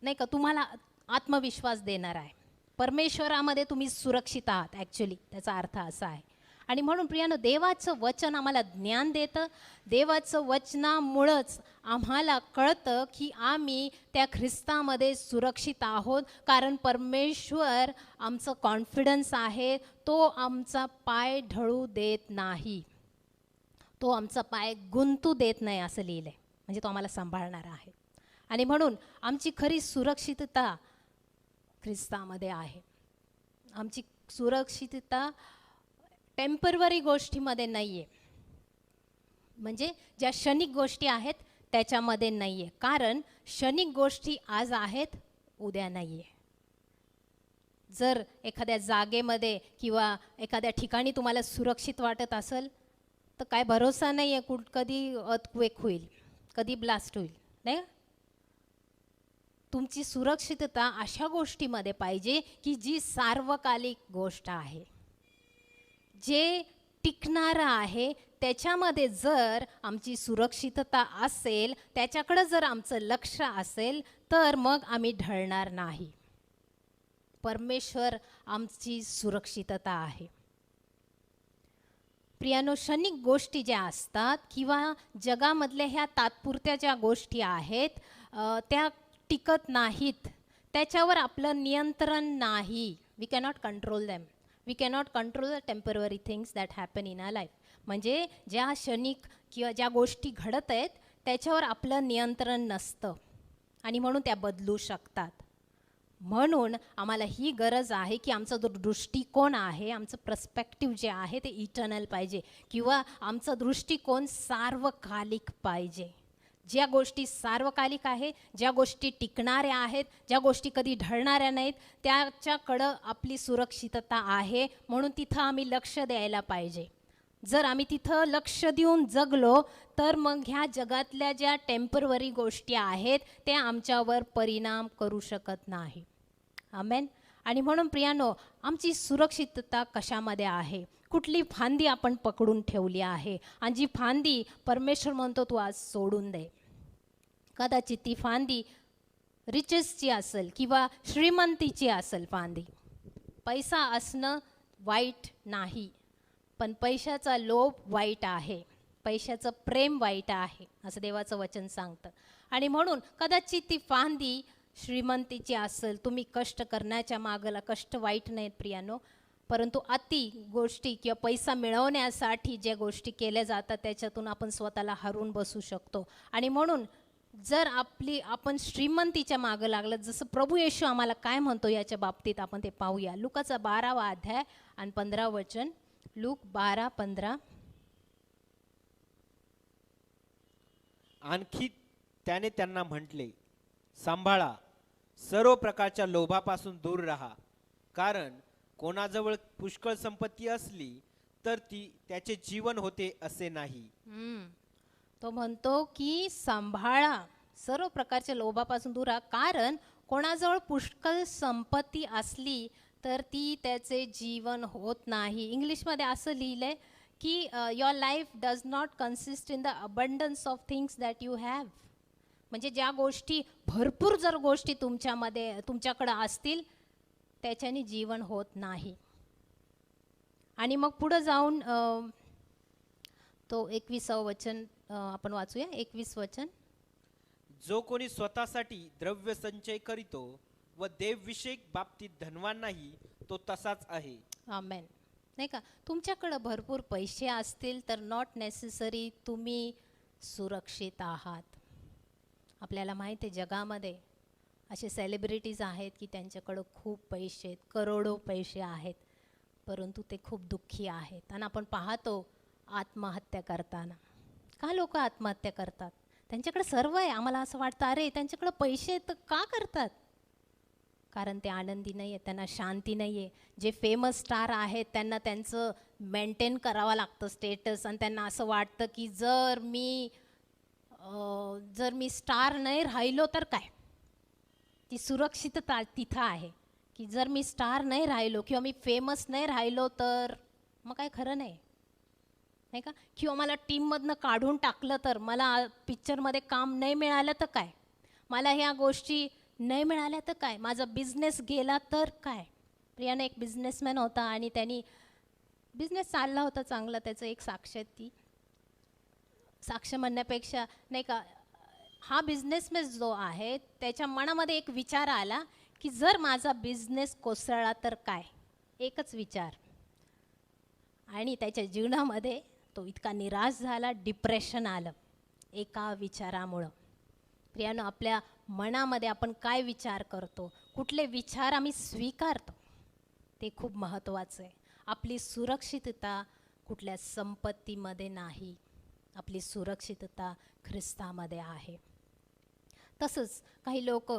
नाही का, तुम्हाला आत्मविश्वास देणार आहे. परमेश्वरामध्ये तुम्ही सुरक्षित आहात. ॲक्च्युली त्याचा अर्थ असा आहे. आणि म्हणून प्रियानो, देवाचं वचन आम्हाला ज्ञान देतं. देवाचं वचनामुळंच आम्हाला कळतं की आम्ही त्या ख्रिस्तामध्ये सुरक्षित आहोत, कारण परमेश्वर आमचं कॉन्फिडन्स आहे. तो आमचा पाय ढळू देत नाही, तो आमचा पाय गुंतू देत नाही असं लिहिलं आहे. म्हणजे तो आम्हाला सांभाळणार आहे. आणि म्हणून आमची खरी सुरक्षितता ख्रिस्तामध्ये आहे. आमची सुरक्षितता टेम्पररी गोष्टीमध्ये नाही आहे, म्हणजे ज्या क्षणिक गोष्टी आहेत त्याच्यामध्ये नाही आहे. कारण क्षणिक गोष्टी आज आहेत, उद्या नाही आहे. जर एखाद्या जागेमध्ये किंवा एखाद्या ठिकाणी तुम्हाला सुरक्षित वाटत असेल तर काय भरोसा नाही आहे कधी अर्थक्वेक होईल, कधी ब्लास्ट होईल, नाही. तुमची सुरक्षितता अशा गोष्टीमध्ये पाहिजे की जी सार्वकालिक गोष्ट आहे, जे टिकणारं आहे. त्याच्यामध्ये जर आमची सुरक्षितता असेल, त्याच्याकडं जर आमचं लक्ष असेल, तर मग आम्ही ढळणार नाही. परमेश्वर आमची सुरक्षितता आहे. प्रियानो, क्षणिक गोष्टी ज्या असतात किंवा जगामधल्या ह्या तात्पुरत्या ज्या गोष्टी आहेत त्या टिकत नाहीत. त्याच्यावर आपलं नियंत्रण नाही. We cannot control them. We cannot control the temporary things that happen in our life. म्हणजे ज्या क्षणिक किंवा ज्या गोष्टी घडत आहेत त्याच्यावर आपलं नियंत्रण नसतं आणि म्हणून त्या बदलू शकतात. म्हणून आम्हाला ही गरज आहे की आमचा जो दृष्टिकोन आहे, आमचं पर्स्पेक्टिव्ह जे आहे ते इटर्नल पाहिजे किंवा आमचा दृष्टिकोन सार्वकालिक पाहिजे. ज्या गोष्टी सार्वकालिक आहे, ज्या गोष्टी टिकणाऱ्या आहेत, ज्या गोष्टी कधी ढळणाऱ्या नाहीत, त्याच्याकडं आपली सुरक्षितता आहे. म्हणून तिथं आम्ही लक्ष द्यायला पाहिजे. जर आम्ही तिथं लक्ष देऊन जगलो तर मग ह्या जगातल्या ज्या टेम्पररी गोष्टी आहेत त्या आमच्यावर परिणाम करू शकत नाही. आमेन. आणि म्हणून प्रियानो, आमची सुरक्षितता कशामध्ये आहे? कुठली फांदी आपण पकडून ठेवली आहे आणि जी फांदी परमेश्वर म्हणतो तू आज सोडून दे. कदाचित ती फांदी रिचेसची असेल किंवा श्रीमंतीची असेल फांदी. पैसा असणं वाईट नाही, पण पैशाचा लोभ वाईट आहे, पैशाचं प्रेम वाईट आहे असं देवाचं वचन सांगतं. आणि म्हणून कदाचित ती फांदी श्रीमंतीची असेल, तुम्ही कष्ट करण्याच्या मागला, कष्ट वाईट नाहीत प्रियानो, परंतु अति गोष्टी किंवा पैसा मिळवण्यासाठी ज्या गोष्टी केल्या जातात त्याच्यातून आपण स्वतःला हरवून बसू शकतो. आणि म्हणून जर आपण श्रीमंतीच्या मागं लागलं, जसं प्रभू येशू आम्हाला काय म्हणतो याच्या बाबतीत आपण ते पाहूया. लुकाचा 12वा अध्याय आणि 15 वचन. लूक 12:15. आणखी त्याने त्यांना म्हटले, सांभाळा, सर्व प्रकारच्या लोभापासून दूर राहा, कारण कोणाजवळ पुष्कळ संपत्ती असली तर ती त्याचे जीवन होते असे नाही. तो म्हणतो की सांभाळा, सर्व प्रकारच्या लोभापासून दूर राहा, कारण कोणाजवळ पुष्कळ संपत्ती असली तर ती त्याचे जीवन होत नाही. इंग्लिशमध्ये असं लिहिलंय की your life does not consist in the abundance of things that you have. म्हणजे ज्या गोष्टी भरपूर जर गोष्टी तुमच्याकडं असतील त्याच्याने जीवन होत नाही. आणि मग पुढं जाऊन तो 21वं वचन आपण वाचूया. 21 वचन. जो कोणी स्वतःसाठी द्रव्य संचय करीतो व देवविषयक बाबतीत धनवान नाही तो तसाच आहे. आमेन. नाही का, तुमच्याकडं भरपूर पैसे असतील तर नॉट नेसेसरी तुम्ही सुरक्षित आहात. आपल्याला माहिती आहे जगामध्ये असे सेलिब्रिटीज आहेत की त्यांच्याकडं खूप पैसे आहेत, करोडो पैसे आहेत, परंतु ते खूप दुःखी आहेत. आणि आपण पाहतो आत्महत्या करताना. का लोक आत्महत्या करतात? त्यांच्याकडे सर्व आहे, आम्हाला असं वाटतं अरे त्यांच्याकडे पैसे आहेत तर का करतात? कारण ते आनंदी नाही आहे, त्यांना शांती नाही आहे. जे फेमस स्टार आहेत त्यांना त्यांचं मेंटेन करावं लागतं स्टेटस, आणि त्यांना असं वाटतं की जर मी स्टार नाही राहिलो तर काय. ती सुरक्षितता तिथं आहे की जर मी स्टार नाही राहिलो किंवा मी फेमस नाही राहिलो तर मग काय खरं नाही, नाही का. किंवा मला टीममधनं काढून टाकलं तर, मला पिक्चरमध्ये काम नाही मिळालं तर काय, मला ह्या गोष्टी नाही मिळाल्या तर काय, माझा बिझनेस गेला तर काय. प्रियाने एक बिझनेसमॅन होता आणि त्यांनी बिझनेस चालला होता चांगला. त्याचं एक साक्ष म्हणण्यापेक्षा नाही का, हा बिझनेसमॅन जो आहे त्याच्या मनामध्ये एक विचार आला की जर माझा बिझनेस कोसळला तर काय. एकच विचार. आणि त्याच्या जीवनामध्ये तो इतका निराश झाला, डिप्रेशन आलं एका विचारामुळं. प्रियानो, आपल्या मनामध्ये आपण काय विचार करतो, कुठले विचार आम्ही स्वीकारतो, ते खूप महत्त्वाचं आहे. आपली सुरक्षितता कुठल्या संपत्तीमध्ये नाही, आपली सुरक्षितता ख्रिस्तामध्ये आहे. तसंच काही लोक,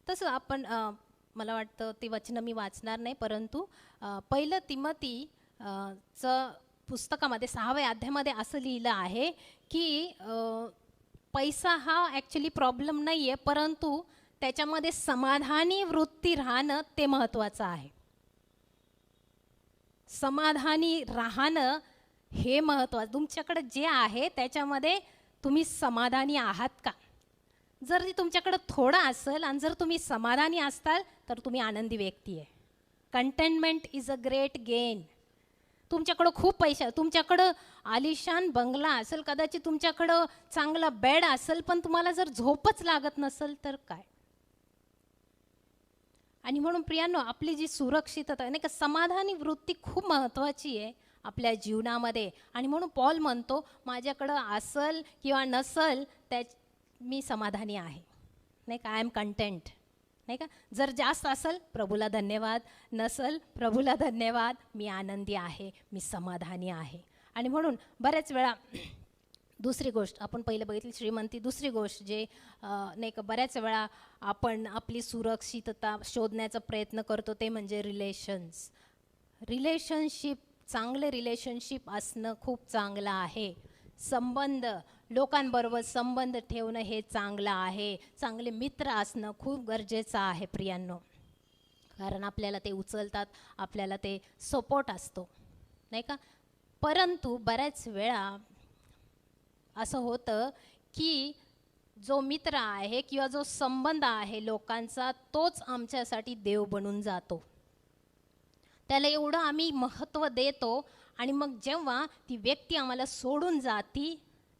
तसं आपण मला वाटतं ते वचनं मी वाचणार नाही, परंतु 1 तिमोथी चं पुस्तकामध्ये 6व्या अध्यायामध्ये असं लिहिलं आहे की पैसा हा ॲक्च्युली प्रॉब्लेम नाही आहे, परंतु त्याच्यामध्ये समाधानी वृत्ती राहणं ते महत्त्वाचं आहे. समाधानी राहणं हे महत्त्वाचं. तुमच्याकडे जे आहे त्याच्यामध्ये तुम्ही समाधानी आहात का? जर तुमच्याकडं थोडं असेल आणि जर तुम्ही समाधानी असताल तर तुम्ही आनंदी व्यक्ती आहे. Containment is a great gain. तुमच्याकडं खूप पैसा, तुमच्याकडं आलिशान बंगला असेल, कदाचित तुमच्याकडं चांगला बेड असेल, पण तुम्हाला जर झोपच लागत नसेल तर काय. आणि म्हणून प्रियांनो, आपली जी सुरक्षितता आहे नाही का, समाधानी वृत्ती खूप महत्त्वाची आहे आपल्या जीवनामध्ये. आणि म्हणून पॉल म्हणतो माझ्याकडं असेल किंवा नसेल मी समाधानी आहे, नाही का. आय एम कंटेंट, नाही का. जर जास्त असेल प्रभूला धन्यवाद, नसेल प्रभूला धन्यवाद, मी आनंदी आहे, मी समाधानी आहे. आणि म्हणून बऱ्याच वेळा दुसरी गोष्ट आपण पहिलं बघितली श्रीमंती. दुसरी गोष्ट जे नाही का, बऱ्याच वेळा आपण आपली सुरक्षितता शोधण्याचा प्रयत्न करतो ते म्हणजे रिलेशनशिप. चांगले रिलेशनशिप असणं खूप चांगलं आहे. संबंध, लोकांबरोबर संबंध ठेवणं हे चांगलं आहे. चांगले मित्र असणं खूप गरजेचं आहे प्रियांनो, कारण आपल्याला ते उचलतात, आपल्याला ते सपोर्ट असतो, नाही का. परंतु बऱ्याच वेळा असं होतं की जो मित्र आहे किंवा जो संबंध आहे लोकांचा, तोच आमच्यासाठी देव बनून जातो. त्याला एवढं आम्ही महत्त्व देतो आणि मग जेव्हा ती व्यक्ती आम्हाला सोडून जाती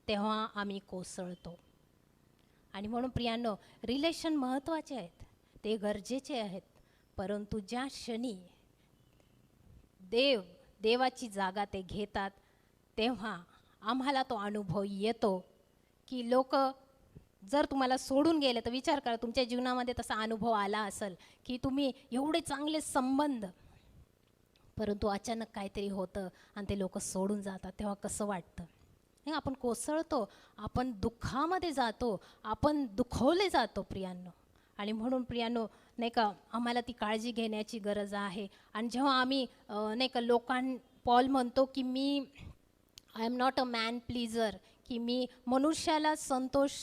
तेव्हा आम्ही कोसळतो. आणि म्हणून प्रियांनो, रिलेशन महत्त्वाचे आहेत, ते गरजेचे आहेत, परंतु ज्या क्षणी देवाची जागा ते घेतात, तेव्हा आम्हाला तो अनुभव येतो की लोक जर तुम्हाला सोडून गेले तर विचार करा, तुमच्या जीवनामध्ये तसा अनुभव आला असेल की तुम्ही एवढे चांगले संबंध, परंतु अचानक काहीतरी होतं आणि ते लोक सोडून जातात, तेव्हा कसं वाटतं? नाही, आपण कोसळतो, आपण दुःखामध्ये जातो, आपण दुखवले जातो प्रियांनो. आणि म्हणून प्रियांनो, नाही का, आम्हाला ती काळजी घेण्याची गरज आहे. आणि जेव्हा आम्ही नाही का पॉल म्हणतो की I am not a man pleaser, की मी मनुष्याला संतोष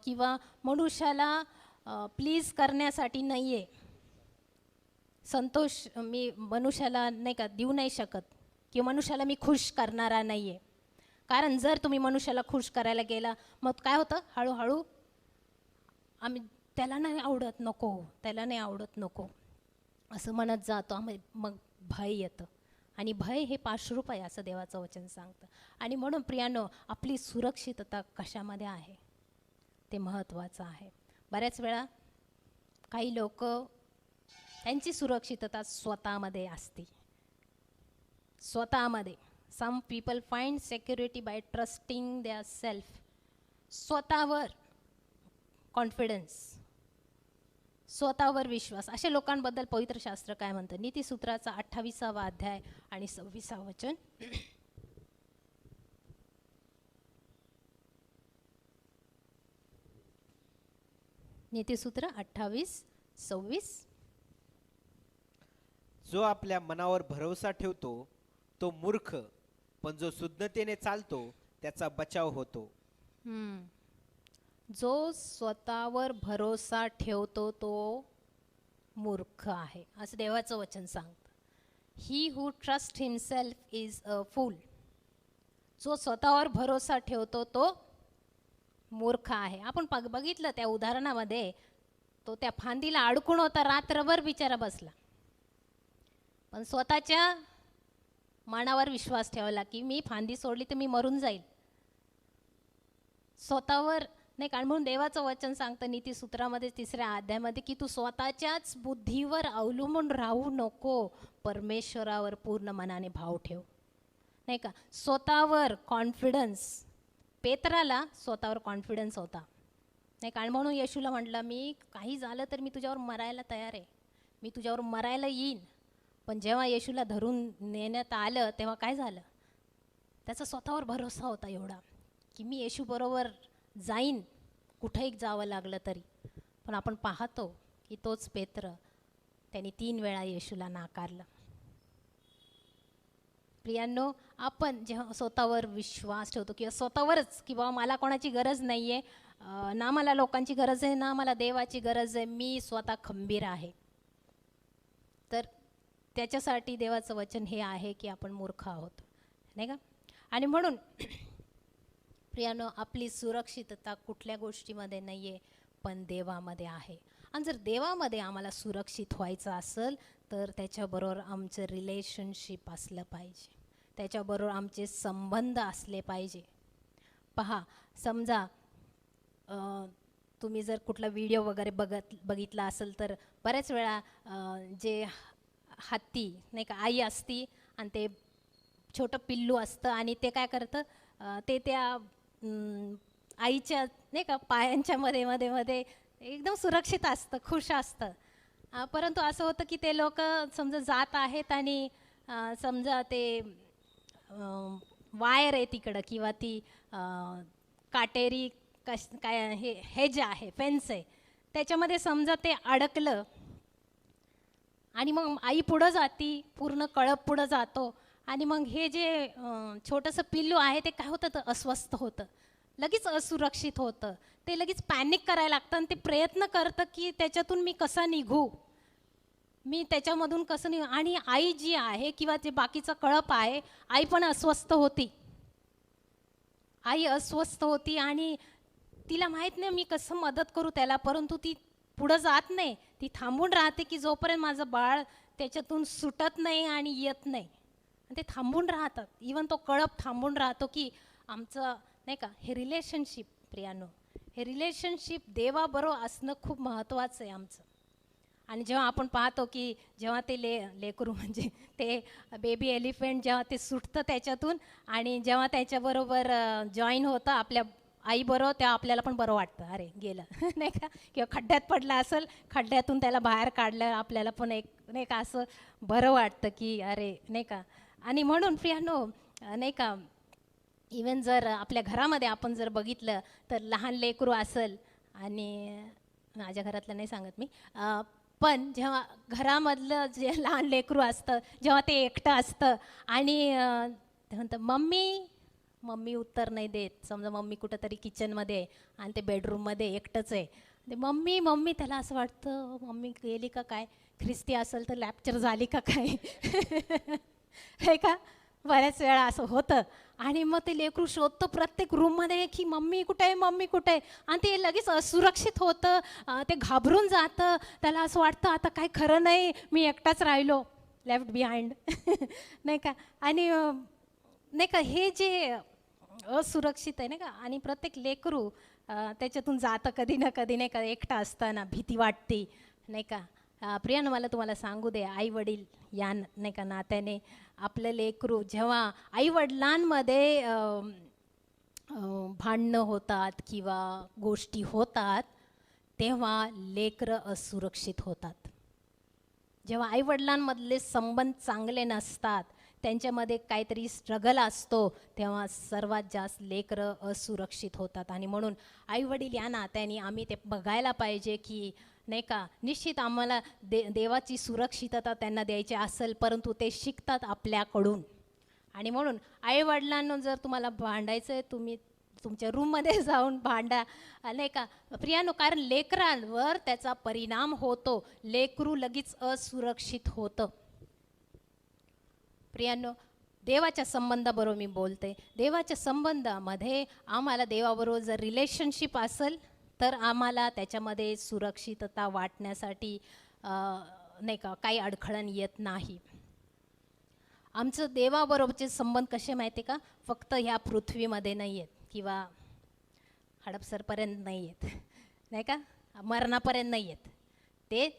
किंवा मनुष्याला प्लीज करण्यासाठी नाही आहे, संतोष मी मनुष्याला नाही का देऊ नाही शकत, किंवा मनुष्याला मी खुश करणारा नाही आहे. कारण जर तुम्ही मनुष्याला खुश करायला गेला, मग काय होतं, हळूहळू आम्ही त्याला नाही आवडत, त्याला नाही आवडत, नको असं म्हणत जातो. मग भय येतं, आणि भय हे पाशरूप आहे असं देवाचं वचन सांगतं. आणि म्हणून प्रियानो, आपली सुरक्षितता कशामध्ये आहे ते महत्त्वाचं आहे. बऱ्याच वेळा काही लोक त्यांची सुरक्षितता स्वतःमध्ये असते, स्वतःमध्ये. Some people find security by trusting their self. स्वतःवर कॉन्फिडन्स, स्वतःवर विश्वास. अशा लोकांबद्दल पवित्र शास्त्र काय म्हणतं? नीतिसूत्राचा 28वा अध्याय आणि 26वा वचन. नीतिसूत्र 28:26. जो आपल्या मनावर भरोसा ठेवतो तो मूर्ख, पण जो शुद्धतेने चालतो त्याचा बचाव होतो. जो स्वतःवर भरोसा ठेवतो तो मूर्ख आहे असं देवाचं वचन सांगतं. ही हू ट्रस्ट हिमसेल्फ इज अ फूल. जो स्वतःवर भरोसा ठेवतो तो मूर्ख आहे. आपण बघितलं त्या उदाहरणामध्ये, तो त्या फांदीला अडकून होता, रात्रभर बिचारा बसला, पण स्वतःच्या मनावर विश्वास ठेवला की मी फांदी सोडली तर मी मरून जाईल. स्वतःवर नाही, कारण म्हणून देवाचं वचन सांगतं नीतिसूत्रामध्ये 3ऱ्या अध्यायामध्ये की तू स्वतःच्याच बुद्धीवर अवलंबून राहू नको, परमेश्वरावर पूर्ण मनाने भाव ठेव. नाही का, स्वतःवर कॉन्फिडन्स. पेत्राला स्वतःवर कॉन्फिडन्स होता, नाही, कारण म्हणून येशूला म्हटलं, मी काही झालं तर मी तुझ्यावर मरायला तयार आहे, मी तुझ्यावर मरायला येईन. पण जेव्हा येशूला धरून नेण्यात आलं तेव्हा काय झालं? त्याचा स्वतःवर भरोसा होता एवढा की मी येशूबरोबर जाईन, कुठेही जावं लागलं तरी. पण आपण पाहतो की तोच पेत्र, त्यांनी 3 वेळा येशूला नाकारलं. प्रियांनो, आपण जेव्हा स्वतःवर विश्वास ठेवतो किंवा स्वतःवरच की बाबा मला कोणाची गरज नाही आहे, ना मला लोकांची गरज आहे, ना मला देवाची गरज आहे, मी स्वतः खंबीर आहे, तर त्याच्यासाठी देवाचं वचन हे आहे की आपण मूर्ख आहोत, नाही का. आणि म्हणून प्रियानो, आपली सुरक्षितता कुठल्या गोष्टीमध्ये नाही आहे, पण देवामध्ये आहे. आणि जर देवामध्ये आम्हाला सुरक्षित व्हायचं असेल तर त्याच्याबरोबर आमचं रिलेशनशिप असलं पाहिजे, त्याच्याबरोबर आमचे संबंध असले पाहिजे. पहा, समजा तुम्ही जर कुठला व्हिडिओ वगैरे बघितला असेल तर बऱ्याच वेळा जे हत्ती नाही का, आई असती आणि ते छोटं पिल्लू असतं, आणि ते काय करतं, ते त्या आईच्या नाही का पायांच्या मध्ये एकदम सुरक्षित असतं, खुश असतं. परंतु असं होतं की ते लोक समजा जात आहेत आणि समजा ते वायर आहे तिकडं किंवा ती काटेरी काय हेज आहे, फेन्स आहे, त्याच्यामध्ये समजा ते अडकलं आणि मग आई पुढं जाती, पूर्ण कळप पुढं जातो, आणि मग हे जे छोटंसं पिल्लू आहे ते काय होतं, तर अस्वस्थ होतं, लगेच असुरक्षित होतं, ते लगेच पॅनिक करायला लागतं आणि ते प्रयत्न करतं की त्याच्यातून मी कसा निघू, मी त्याच्यामधून कसं निघू. आणि आई जी आहे किंवा जे बाकीचं कळप आहे, आई पण अस्वस्थ होती, आई अस्वस्थ होती आणि तिला माहीत नाही मी कसं मदत करू त्याला, परंतु ती पुढं जात नाही, ती थांबून राहते की जोपर्यंत माझं बाळ त्याच्यातून सुटत नाही आणि येत नाही, आणि ते थांबून राहतात. इवन तो कळप थांबून राहतो की आमचं नाही का हे रिलेशनशिप. प्रियानो, हे रिलेशनशिप देवाबरोबर असणं खूप महत्त्वाचं आहे आमचं. आणि जेव्हा आपण पाहतो की जेव्हा ते लेकरू म्हणजे ते बेबी एलिफंट जेव्हा ते सुटतं त्याच्यातून आणि जेव्हा त्याच्याबरोबर जॉईन होतं आपल्या आईबरोबर, तेव्हा आपल्याला पण बरं वाटतं, अरे गेलं नाही का, किंवा खड्ड्यात पडला असेल, खड्ड्यातून त्याला बाहेर काढलं, आपल्याला पण एक नाही का असं बरं वाटतं की अरे नाही का. आणि म्हणून प्रियानो नाही का, इवन जर आपल्या घरामध्ये आपण जर बघितलं तर लहान लेकरू असेल, आणि माझ्या घरातलं नाही सांगत मी, पण जेव्हा घरामधलं जे लहान लेकरू असतं जेव्हा ते एकटं असतं आणि ते म्हणतं मम्मी, मम्मी उत्तर नाही देत. समजा मम्मी कुठंतरी किचनमध्ये आहे आणि ते बेडरूममध्ये एकटंच आहे, ते मम्मी मम्मी, त्याला असं वाटतं मम्मी गेली का काय, ख्रिस्ती असेल तर लॅप्चर झाली का काय हे का, बऱ्याच वेळा असं होतं. आणि मग ते लेकरू शोधतं प्रत्येक रूममध्ये की मम्मी कुठे आहे, मम्मी कुठे आहे, आणि ते लगेच असुरक्षित होतं, ते घाबरून जातं, त्याला असं वाटतं आता काय खरं नाही, मी एकटाच राहिलो, लेफ्ट बिहाइंड नाही का. आणि नाही का हे जे असुरक्षित आहे नाही का, आणि प्रत्येक लेकरू त्याच्यातून जातं कधी ना कधी नाही का, एकटा असताना भीती वाटते नाही का. प्रियानं मला तुम्हाला सांगू दे, आई वडील या नाही का नात्याने आपलं लेकरू जेव्हा आई वडिलांमध्ये भांडणं होतात किंवा गोष्टी होतात तेव्हा लेकरं असुरक्षित होतात. जेव्हा आईवडिलांमधले संबंध चांगले नसतात, त्यांच्यामध्ये काहीतरी स्ट्रगल असतो, तेव्हा सर्वात जास्त लेकरं असुरक्षित होतात. आणि म्हणून आईवडील या नात्याने आम्ही ते बघायला पाहिजे की नाही का, निश्चित आम्हाला देवाची सुरक्षितता त्यांना द्यायची असेल, परंतु ते शिकतात आपल्याकडून. आणि म्हणून आईवडिलांना जर तुम्हाला भांडायचं आहे, तुम्ही तुमच्या रूममध्ये जाऊन भांडा नाही का प्रियानो, कारण लेकरांवर त्याचा परिणाम होतो, लेकरू लगेच असुरक्षित होतं. प्रियानो, देवाच्या संबंधाबरोबर मी बोलते, देवाच्या संबंधामध्ये आम्हाला देवाबरोबर जर रिलेशनशिप असेल तर आम्हाला त्याच्यामध्ये सुरक्षितता वाटण्यासाठी नाही का काही अडखळण येत नाही. आमचं देवाबरोबरचे संबंध कसे माहिती का, फक्त ह्या पृथ्वीमध्ये नाही आहेत किंवा हडपसरपर्यंत नाही आहेत नाही का, मरणापर्यंत नाही आहेत, ते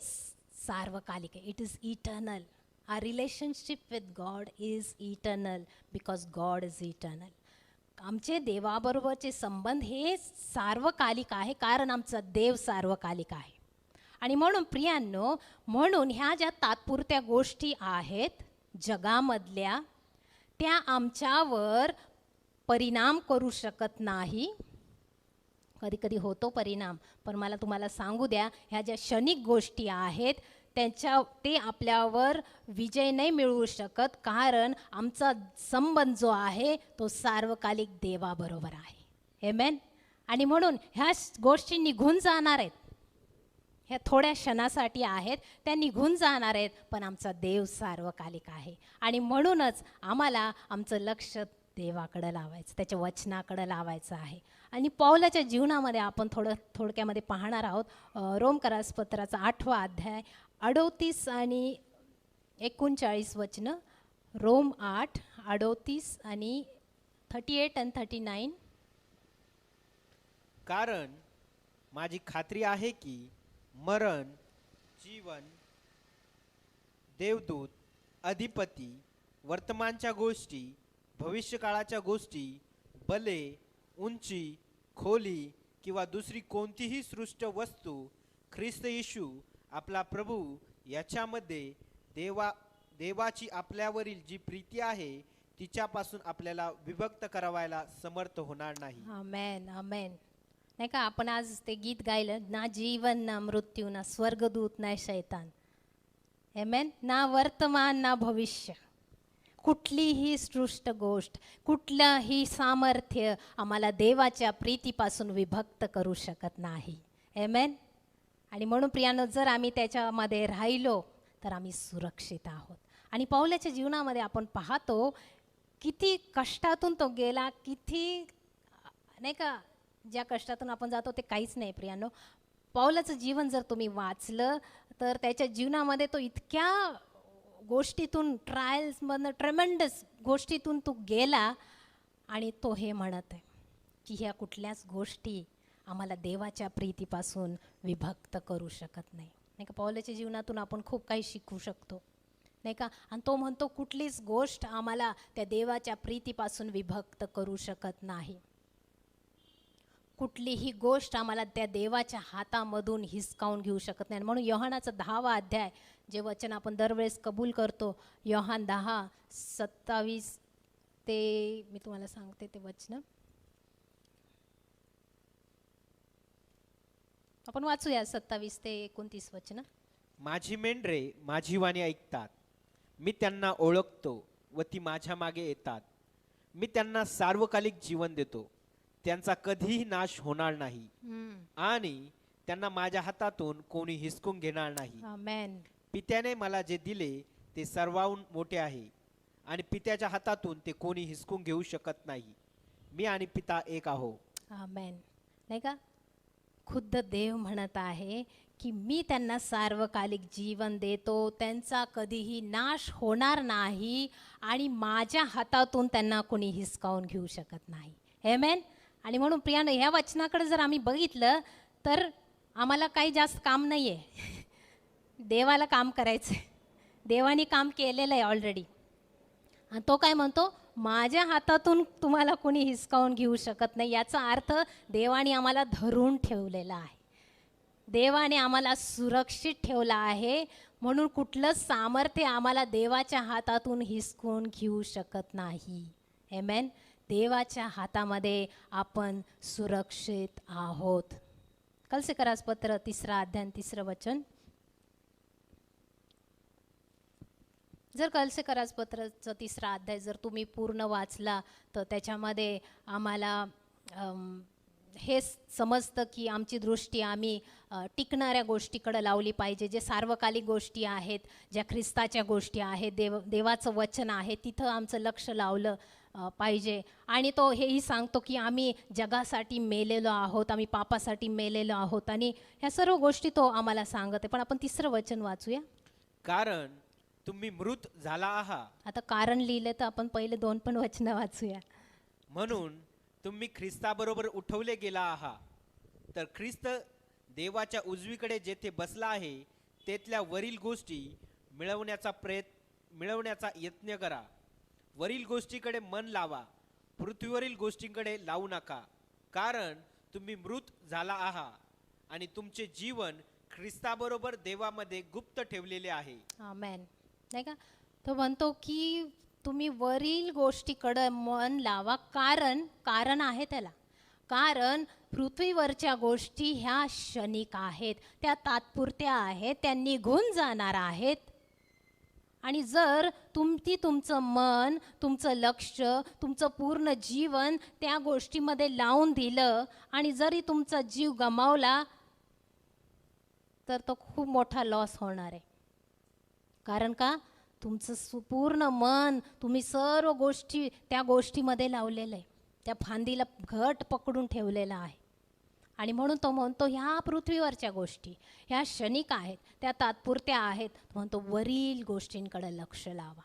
सार्वकालिक आहे. It is eternal. Our relationship with God is eternal because God is eternal. आमचे देवाबरोबरचे संबंध हे सार्वकालिक आहे, कारण आमचा देव सार्वकालिक आहे. आणि म्हणून प्रियांनो, म्हणून ह्या ज्या तात्पुरत्या गोष्टी आहेत जगामधल्या, त्या आमच्यावर परिणाम करू शकत नाही. कधी कधी होतो परिणाम, पण मला तुम्हाला सांगू द्या, ह्या ज्या क्षणिक गोष्टी आहेत ते आपल्यावर विजय नाही मिळवू शकत, कारण आमचा संबंध जो आहे तो सार्वकालिक देवाबरोबर आहे. आमेन. आणि म्हणून ह्या गोष्टी निघून जाणार आहेत, ह्या थोड्या क्षणासाठी आहेत, त्या निघून जाणार आहेत, पण आमचा देव सार्वकालिक आहे. आणि म्हणूनच आम्हाला आमचं लक्ष देवाकडं लावायचं, त्याच्या वचनाकडं लावायचं आहे. आणि पौलाच्या जीवनामध्ये आपण थोडक्यामध्ये पाहणार आहोत. रोमकरासपत्राचा 8वा अध्याय 38 आणि 39 वचनं. रोम 8, 38 आणि 38 आणि 39. कारण माझी खात्री आहे की मरण, जीवन, देवदूत, अधिपती, वर्तमानच्या गोष्टी, भविष्यकाळाच्या गोष्टी, बले, उंची, खोली किंवा दुसरी कोणतीही सृष्ट वस्तू ख्रिस्त येशू आपला प्रभू याच्यामध्ये देवाची आपल्यावरील जी प्रीती आहे तिच्यापासून आपल्याला विभक्त करावायला समर्थ होणार नाही. आमेन, आमेन. नाही का, आपण आज ते गीत गायलं, ना जीवन ना मृत्यू ना स्वर्गदूत ना शैतान, आमेन, ना वर्तमान ना भविष्य, कुठलीही सृष्ट गोष्ट, कुठलंही सामर्थ्य आम्हाला देवाच्या प्रीतीपासून विभक्त करू शकत नाही. आमेन. आणि म्हणून प्रियानो, जर आम्ही त्याच्यामध्ये राहिलो तर आम्ही सुरक्षित आहोत. आणि पौलाच्या जीवनामध्ये आपण पाहतो किती कष्टातून तो गेला, किती नाही का, ज्या कष्टातून आपण जातो ते काहीच नाही प्रियानो. पौलाचं जीवन जर तुम्ही वाचलं तर त्याच्या जीवनामध्ये तो इतक्या गोष्टीतून, ट्रायल्समधनं, ट्रेमेंडस गोष्टीतून तो गेला, आणि तो हे म्हणत आहे की ह्या कुठल्याच गोष्टी आम्हाला देवाच्या प्रीतीपासून विभक्त करू शकत नाही. नाही का. पौलाच्या जीवनातून आपण खूप काही शिकू शकतो, नाही का. आणि तो म्हणतो कुठलीच गोष्ट आम्हाला त्या देवाच्या प्रीतीपासून विभक्त करू शकत नाही. कुठलीही गोष्ट आम्हाला त्या देवाच्या हातामधून हिसकावून घेऊ शकत नाही. म्हणून योहानाचा 10वा अध्याय जे वचन आपण दरवेळेस कबूल करतो, योहान 10:27 ते मी तुम्हाला सांगते ते वचन आपण वाचूया. 27 ते 29 वचन. माझी मेंढरे माझी वाणी ऐकतात, मी त्यांना ओळखतो व ती माझ्या मागे येतात. मी त्यांना सार्वकालिक जीवन देतो, त्यांचा कधीही नाश होणार नाही आणि त्यांना माझ्या हातातून कोणी हिसकून घेणार नाही. आमेन. पित्याने मला जे दिले ते सर्वाहून मोठे आहे आणि पित्याच्या हातातून ते कोणी हिसकून घेऊ शकत नाही. मी आणि पिता एक आहो. आमेन. नाही का. खुद्द देव म्हणत आहे की मी त्यांना सार्वकालिक जीवन देतो, त्यांचा कधीही नाश होणार नाही आणि माझ्या हातातून त्यांना कोणी हिसकावून घेऊ शकत नाही. आमेन. आणि म्हणून प्रियानो, ह्या वचनाकडे जर आम्ही बघितलं तर आम्हाला काही जास्त काम नाही आहे. देवाला काम करायचं आहे. देवाने काम केलेलं आहे ऑलरेडी. आणि तो काय म्हणतो, माझ्या हातातून तुम्हाला कोणी हिसकावून घेऊ शकत नाही. याचा अर्थ देवाने आम्हाला धरून ठेवलेला आहे, देवाने आम्हाला सुरक्षित ठेवला आहे. म्हणून कुठलं सामर्थ्य आम्हाला देवाच्या हातातून हिसकून घेऊ शकत नाही. आमेन. देवाच्या हातामध्ये आपण सुरक्षित आहोत. कलसीकरास पत्र 3 अध्याय 3 वचन. जर कलसीकरास पत्रचं 3 अध्याय जर तुम्ही पूर्ण वाचला तर त्याच्यामध्ये आम्हाला हे समजतं की आमची दृष्टी आम्ही टिकणाऱ्या गोष्टीकडे लावली पाहिजे, जे सार्वकालिक गोष्टी आहेत, ज्या ख्रिस्ताच्या गोष्टी आहेत, देवाचं वचन आहे, तिथं आमचं लक्ष लावलं पाहिजे. आणि तो हेही सांगतो की आम्ही जगासाठी मेलेलो आहोत, आम्ही पापासाठी मेलेलो आहोत, आणि ह्या सर्व गोष्टी तो आम्हाला सांगत आहे. पण आपण 3 वचन वाचूया. कारण तुम्ही मृत झाला आहात. आता कारण लिहिलं तर आपण पहिले 2 पण वचनं वाचूया. म्हणून तुम्ही ख्रिस्ताबरोबर उठवले गेला आहात, तर ख्रिस्त देवाच्या उजवीकडे जेथे बसला आहे तेथल्या वरील गोष्टी मिळवण्याचा यत्न करा. वरील गोष्टीकडे मन लावा, पृथ्वीवरील गोष्टींकडे लावू नका. कारण तुम्ही मृत झाला आहात आणि तुमचे जीवन ख्रिस्ताबरोबर देवामध्ये गुप्त ठेवलेले आहे. आमेन. नाही का. तो म्हणतो की तुम्ही वरील गोष्टीकडे मन लावा. कारण आहे त्याला. कारण पृथ्वीवरच्या गोष्टी ह्या क्षणिक आहेत, त्या तात्पुरत्या आहेत, त्या निघून जाणार आहेत. आणि जर तुमचं मन, तुमचं लक्ष, तुमचं पूर्ण जीवन त्या गोष्टीमध्ये लावून दिलं आणि जरी तुमचा जीव गमावला तर तो खूप मोठा लॉस होणार आहे. कारण का, तुमचं पूर्ण मन, तुम्ही सर्व गोष्टी त्या गोष्टीमध्ये लावलेलं आहे, त्या फांदीला घट पकडून ठेवलेला आहे. आणि म्हणून तो म्हणतो ह्या पृथ्वीवरच्या गोष्टी ह्या क्षणिक आहेत, त्या तात्पुरत्या आहेत. तो म्हणतो वरील गोष्टींकडे लक्ष लावा.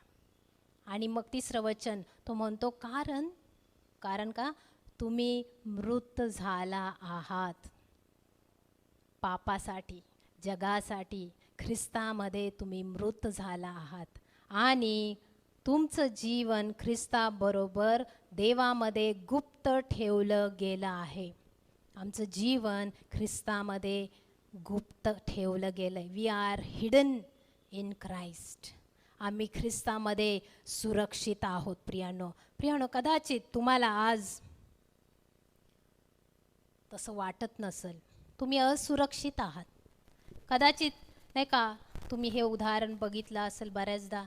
आणि मग 3 वचन तो म्हणतो कारण का तुम्ही मृत झाला आहात. पापासाठी, जगासाठी ख्रिस्तामध्ये तुम्ही मृत झाला आहात आणि तुमचं जीवन ख्रिस्ताबरोबर देवामध्ये गुप्त ठेवलं गेलं आहे. आमचं जीवन ख्रिस्तामध्ये गुप्त ठेवलं गेलं आहे. We are hidden in Christ. आम्ही ख्रिस्तामध्ये सुरक्षित आहोत. प्रियानो, कदाचित तुम्हाला आज तसं वाटत नसेल, तुम्ही असुरक्षित आहात. कदाचित नाही का, तुम्ही हे उदाहरण बघितलं असेल बऱ्याचदा,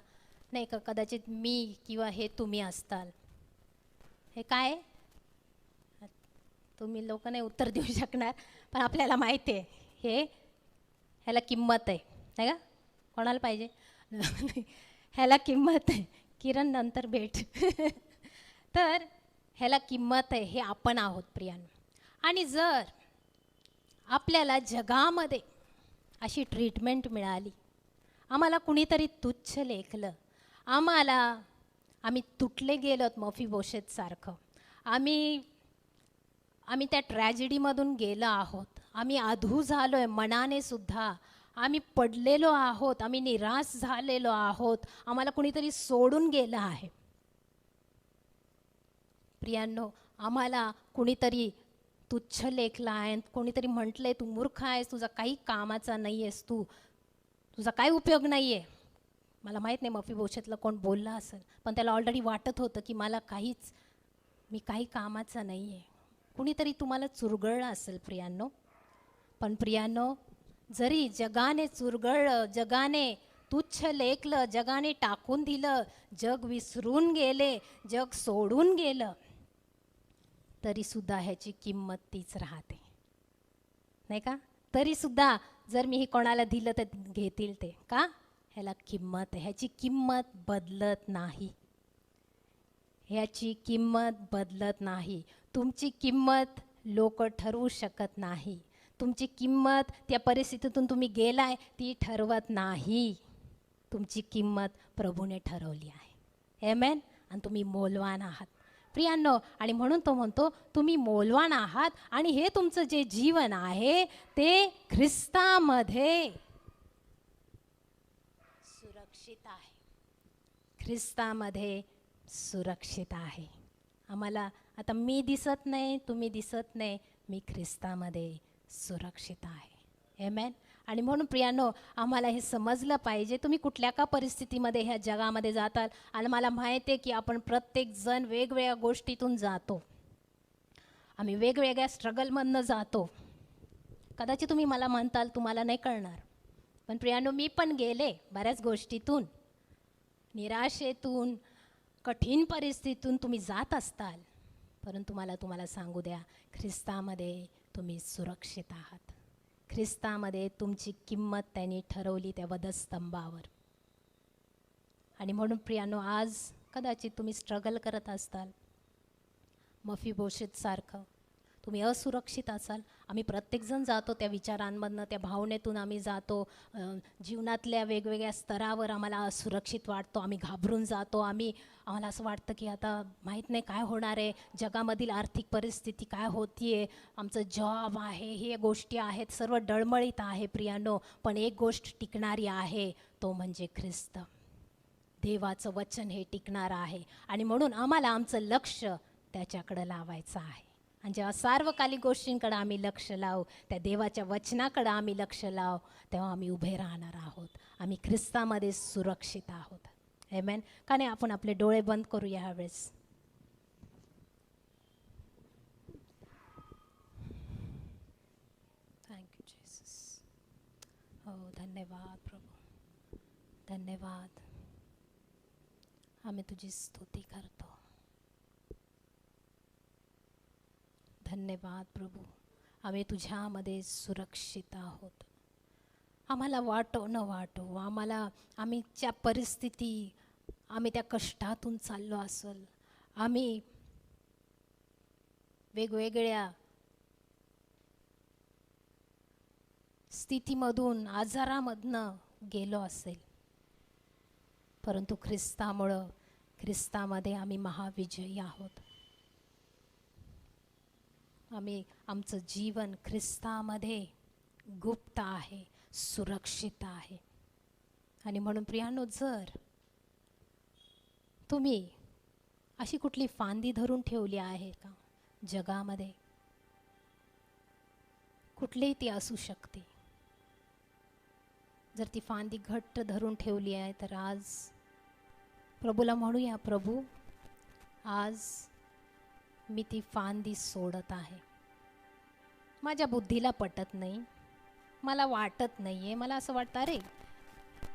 नाही का, कदाचित मी किंवा हे तुम्ही असताल. हे काय, तुम्ही लोक नाही उत्तर देऊ शकणार, पण आपल्याला माहिती आहे ह्याला किंमत आहे, नाही का. कोणाला पाहिजे ह्याला किंमत आहे. किरण नंतर भेट तर ह्याला किंमत आहे, हे आपण आहोत प्रियानो. आणि जर आपल्याला जगामध्ये अशी ट्रीटमेंट मिळाली, आम्हाला कुणीतरी तुच्छ लेखलं, आम्ही तुटले गेलोत मफीबोशेतसारखं, आम्ही त्या ट्रॅजेडीमधून गेलो आहोत, आम्ही अधू झालो आहे मनाने सुद्धा, आम्ही पडलेलो आहोत, आम्ही निराश झालेलो आहोत, आम्हाला कुणीतरी सोडून गेलं आहे. प्रियांनो, आम्हाला कुणीतरी तुच्छ लेखला आहे, कोणीतरी म्हटलंय तू मूर्ख आहेस, तुझा काही कामाचा नाही आहेस, तुझा काही उपयोग नाही आहे. मला माहीत नाही मफीबोशेतला कोण बोलला असेल, पण त्याला ऑलरेडी वाटत होतं की मी काही कामाचा नाही आहे. कुणीतरी तुम्हाला चुरगळलं असेल प्रियांनो. पण प्रियांनो, जरी जगाने चुरगळलं, जगाने तुच्छ लेखलं, जगाने टाकून दिलं, जग विसरून गेले, जग सोडून गेलं, तरीसुद्धा ह्याची किंमत तीच राहते, नाही का? तरीसुद्धा जर मी हे कोणाला दिलं तर घेतील ते का? ह्याला किंमत आहे, ह्याची किंमत बदलत नाही, ह्याची किंमत बदलत नाही. तुमची किंमत लोक ठरवू शकत नाही. तुमची किंमत त्या परिस्थितीतून तुम्ही गेलाय ती ठरवत नाही. तुमची किंमत प्रभूने ठरवली आहे. आमेन. आणि तुम्ही मौल्यवान आहात प्रियांनो. आणि म्हणून तो म्हणतो तुम्ही मौल्यवान आहात आणि हे तुमचं जे जीवन आहे ते ख्रिस्तामध्ये सुरक्षित आहे. ख्रिस्तामध्ये सुरक्षित आहे. आम्हाला आता मी दिसत नाही, तुम्ही दिसत नाही, मी ख्रिस्तामध्ये सुरक्षित आहे. आमेन. आणि म्हणून प्रियांनो, आम्हाला हे समजलं पाहिजे. तुम्ही कुठल्या का परिस्थितीमध्ये ह्या जगामध्ये जाताल, आणि मला माहिती आहे की आपण प्रत्येकजण वेगवेगळ्या गोष्टीतून जातो, आम्ही वेगवेगळ्या स्ट्रगलमधनं जातो. कदाचित तुम्ही मला म्हणताल तुम्हाला नाही कळणार, पण प्रियांनो, मी पण गेले बऱ्याच गोष्टीतून, निराशेतून, कठीण परिस्थितीतून तुम्ही जात असताल. परंतु तुम्हाला सांगू द्या, ख्रिस्तामध्ये तुम्ही सुरक्षित आहात. ख्रिस्तामध्ये तुमची किंमत त्यांनी ठरवली त्या वधस्तंभावर. आणि म्हणून प्रियांनो, आज कदाचित तुम्ही स्ट्रगल करत असताल, मफीबोशेतसारखं तुम्ही असुरक्षित असाल. आम्ही प्रत्येकजण जातो त्या विचारांमधनं, त्या भावनेतून आम्ही जातो. जीवनातल्या वेगवेगळ्या स्तरावर आम्हाला असुरक्षित वाटतो, आम्ही घाबरून जातो. आम्हाला असं वाटतं की आता माहीत नाही काय होणार आहे, जगामधील आर्थिक परिस्थिती काय होती आहे, आमचं जॉब आहे, हे गोष्टी आहेत, सर्व डळमळीत आहे प्रियांनो. पण एक गोष्ट टिकणारी आहे, तो म्हणजे ख्रिस्त. देवाचं वचन हे टिकणारं आहे. आणि म्हणून आम्हाला आमचं लक्ष त्याच्याकडं लावायचं आहे. आणि जेव्हा सार्वकालिक गोष्टींकडे आम्ही लक्ष लावू, त्या देवाच्या वचनाकडे आम्ही लक्ष लावू, तेव्हा आम्ही उभे राहणार आहोत. आम्ही ख्रिस्तामध्ये सुरक्षित आहोत. आमेन. का नाही आपण आपले डोळे बंद करूया ह्यावेळेस. Thank you Jesus. हो, धन्यवाद प्रभू, धन्यवाद. आम्ही तुझी स्तुती करतो. धन्यवाद प्रभू, आम्ही तुझ्यामध्ये सुरक्षित आहोत. आम्हाला वाटो न वाटो, आम्हीच्या परिस्थिती, आम्ही त्या कष्टातून चाललो असेल, आम्ही वेगवेगळ्या स्थितीमधून, आजारामधनं गेलो असेल, परंतु ख्रिस्तामध्ये आम्ही महाविजयी आहोत. आमचं जीवन ख्रिस्तामध्ये गुप्त आहे, सुरक्षित आहे. आणि म्हणून प्रियांनो, जर तुम्ही अशी कुठली फांदी धरून ठेवली आहे का जगामध्ये, कुठलीही ती असू शकते, जर ती फांदी घट्ट धरून ठेवली आहे, तर आज प्रभूला म्हणूया, प्रभू आज मी ती फांदी सोडत आहे. माझ्या बुद्धीला पटत नाही, मला वाटत नाही आहे, मला असं वाटतं अरे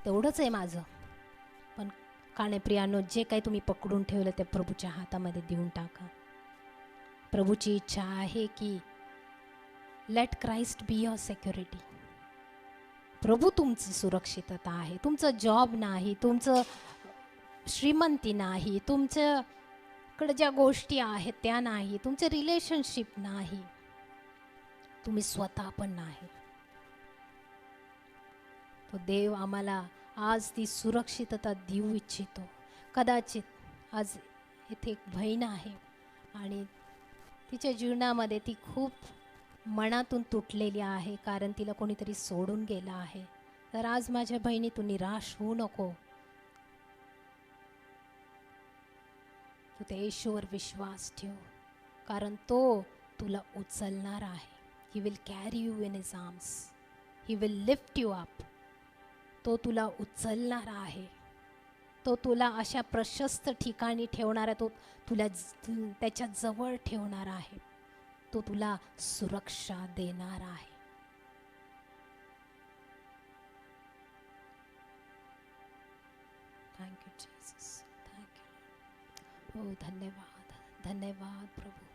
तेवढंच आहे माझं. पण काने प्रियानो, जे काही तुम्ही पकडून ठेवलं ते प्रभूच्या हातामध्ये देऊन टाका. प्रभूची इच्छा आहे की let Christ be your security. प्रभू तुमची सुरक्षितता आहे. तुमचं जॉब नाही, तुमचं श्रीमंती नाही, तुमच्याकडे ज्या गोष्टी आहेत त्या नाही, तुमचे रिलेशनशिप नाही, तुम्ही स्वतः पण नाही. तो देव आम्हाला आज ती सुरक्षितता देऊ इच्छितो. कदाचित आज इथे एक बहीण आहे आणि तिच्या जीवनामध्ये ती खूप मनातून तुटलेली आहे, कारण तिला कोणीतरी सोडून गेलं आहे. तर आज माझ्या बहिणी, तू निराश होऊ नको. तू त्या येशूवर विश्वास ठेव, कारण तो तुला उचलणार आहे. He will carry you in his arms. He will lift you up. तो तुला उचलणार आहे. तो तुला अशा प्रशस्त ठिकाणी ठेवणार आहे. तो तुला त्याच्या जवळ ठेवणार आहे. तो तुला सुरक्षा देणार आहे. Thank you Jesus. Thank you. हो, धन्यवाद, धन्यवाद प्रभू.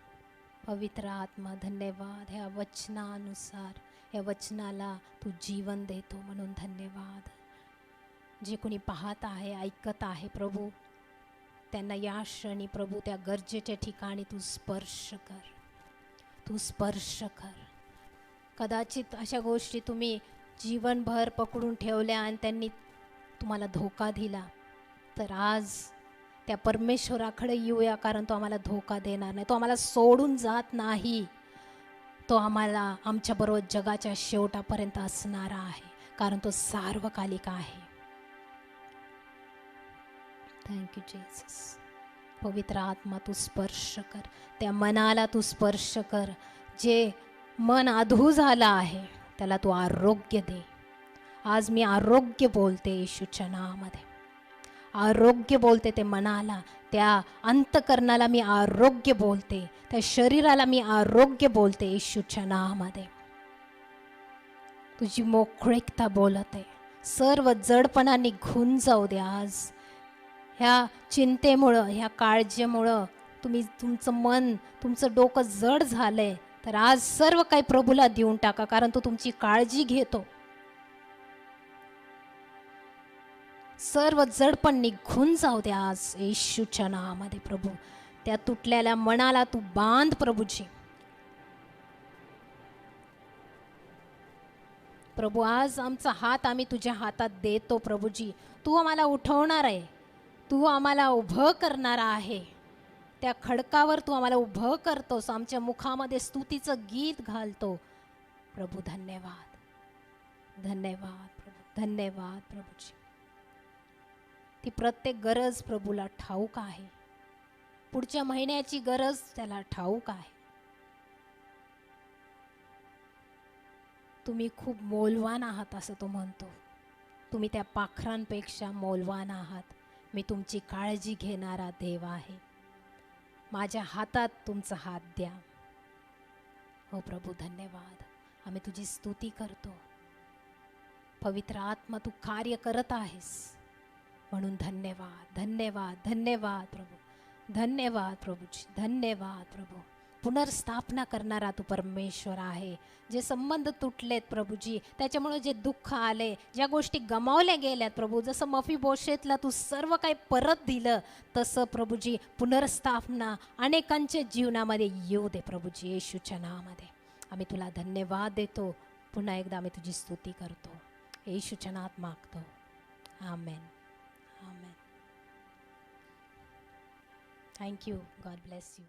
पवित्र आत्मा धन्यवाद. ह्या वचनानुसार, या वचनाला तू जीवन देतो म्हणून धन्यवाद. जे कोणी पाहत आहे, ऐकत आहे प्रभू, त्यांना या क्षणी प्रभू त्या गरजेच्या ठिकाणी तू स्पर्श कर. तू स्पर्श कर. कदाचित अशा गोष्टी तुम्ही जीवनभर पकडून ठेवल्या आणि त्यांनी तुम्हाला धोका दिला. तर आज त्या परमेश्वराकडे येऊया, कारण तो आम्हाला धोका देणार नाही. तो आम्हाला सोडून जात नाही. तो आम्हाला आमच्याबरोबर जगाच्या शेवटापर्यंत असणारा आहे, कारण तो सार्वकालिक आहे. Thank you Jesus. पवित्र आत्मा तू स्पर्श कर. त्या मनाला तू स्पर्श कर. जे मन अधू झालं आहे त्याला तू आरोग्य दे. आज मी आरोग्य बोलते येशूच्या नावामध्ये. आरोग्य बोलते ते मनाला, त्या अंतकरणाला मी आरोग्य बोलते, त्या शरीराला मी आरोग्य बोलते येशूच्या नावामध्ये. तुझी मोकळीकता बोलते. सर्व जडपणा निघून जाऊ दे आज. ह्या चिंतेमुळं, ह्या काळजीमुळं तुमचं मन, तुमचं डोकं जड झालंय, तर आज सर्व काही प्रभूला देऊन टाका, कारण तो तुमची काळजी घेतो. सर्व जडपण निघून जाऊ दे आज येशूच्या नावामध्ये प्रभू. त्या तुटलेल्या मनाला तू बांध प्रभूजी. प्रभू, आज आमचा हात आम्ही तुझ्या हातात देतो प्रभूजी. तू आम्हाला उठवणार आहे. तू आम्हाला उभं करणार आहे. त्या खडकावर तू आम्हाला उभं करतोस. आमच्या मुखामध्ये स्तुतीचं गीत घालतो प्रभू. धन्यवाद, धन्यवाद प्रभू, धन्यवाद प्रभूजी. ती प्रत्येक गरज प्रभूला ठाऊक आहे. पुढच्या महिन्याची गरज त्याला ठाऊक आहे. तुम्ही खूप मौल्यवान आहात असं तो म्हणतो. तुम्ही त्या पाखरांपेक्षा मौल्यवान आहात. मी तुमची काळजी घेणारा देव आहे. माझ्या हातात तुमचा हात द्या. हो प्रभू, धन्यवाद. आम्ही तुझी स्तुती करतो. पवित्र आत्मा तू कार्य करत आहेस म्हणून धन्यवाद, धन्यवाद, धन्यवाद प्रभू. धन्यवाद प्रभूजी, धन्यवाद प्रभू. पुनर्स्थापना करणारा तू परमेश्वर आहे. जे संबंध तुटलेत प्रभूजी, त्याच्यामुळे जे दुःख आले, ज्या गोष्टी गमावल्या गेल्यात प्रभू, जसं मफीबोशेतला तू सर्व काही परत दिलं, तसं प्रभूजी पुनर्स्थापना अनेकांच्या जीवनामध्ये येऊ दे प्रभूजी येशूच्या नावामध्ये. आम्ही तुला धन्यवाद देतो. पुन्हा एकदा आम्ही तुझी स्तुती करतो. येशूच्या नावात मागतो. Amen, amen. Thank you. God bless you.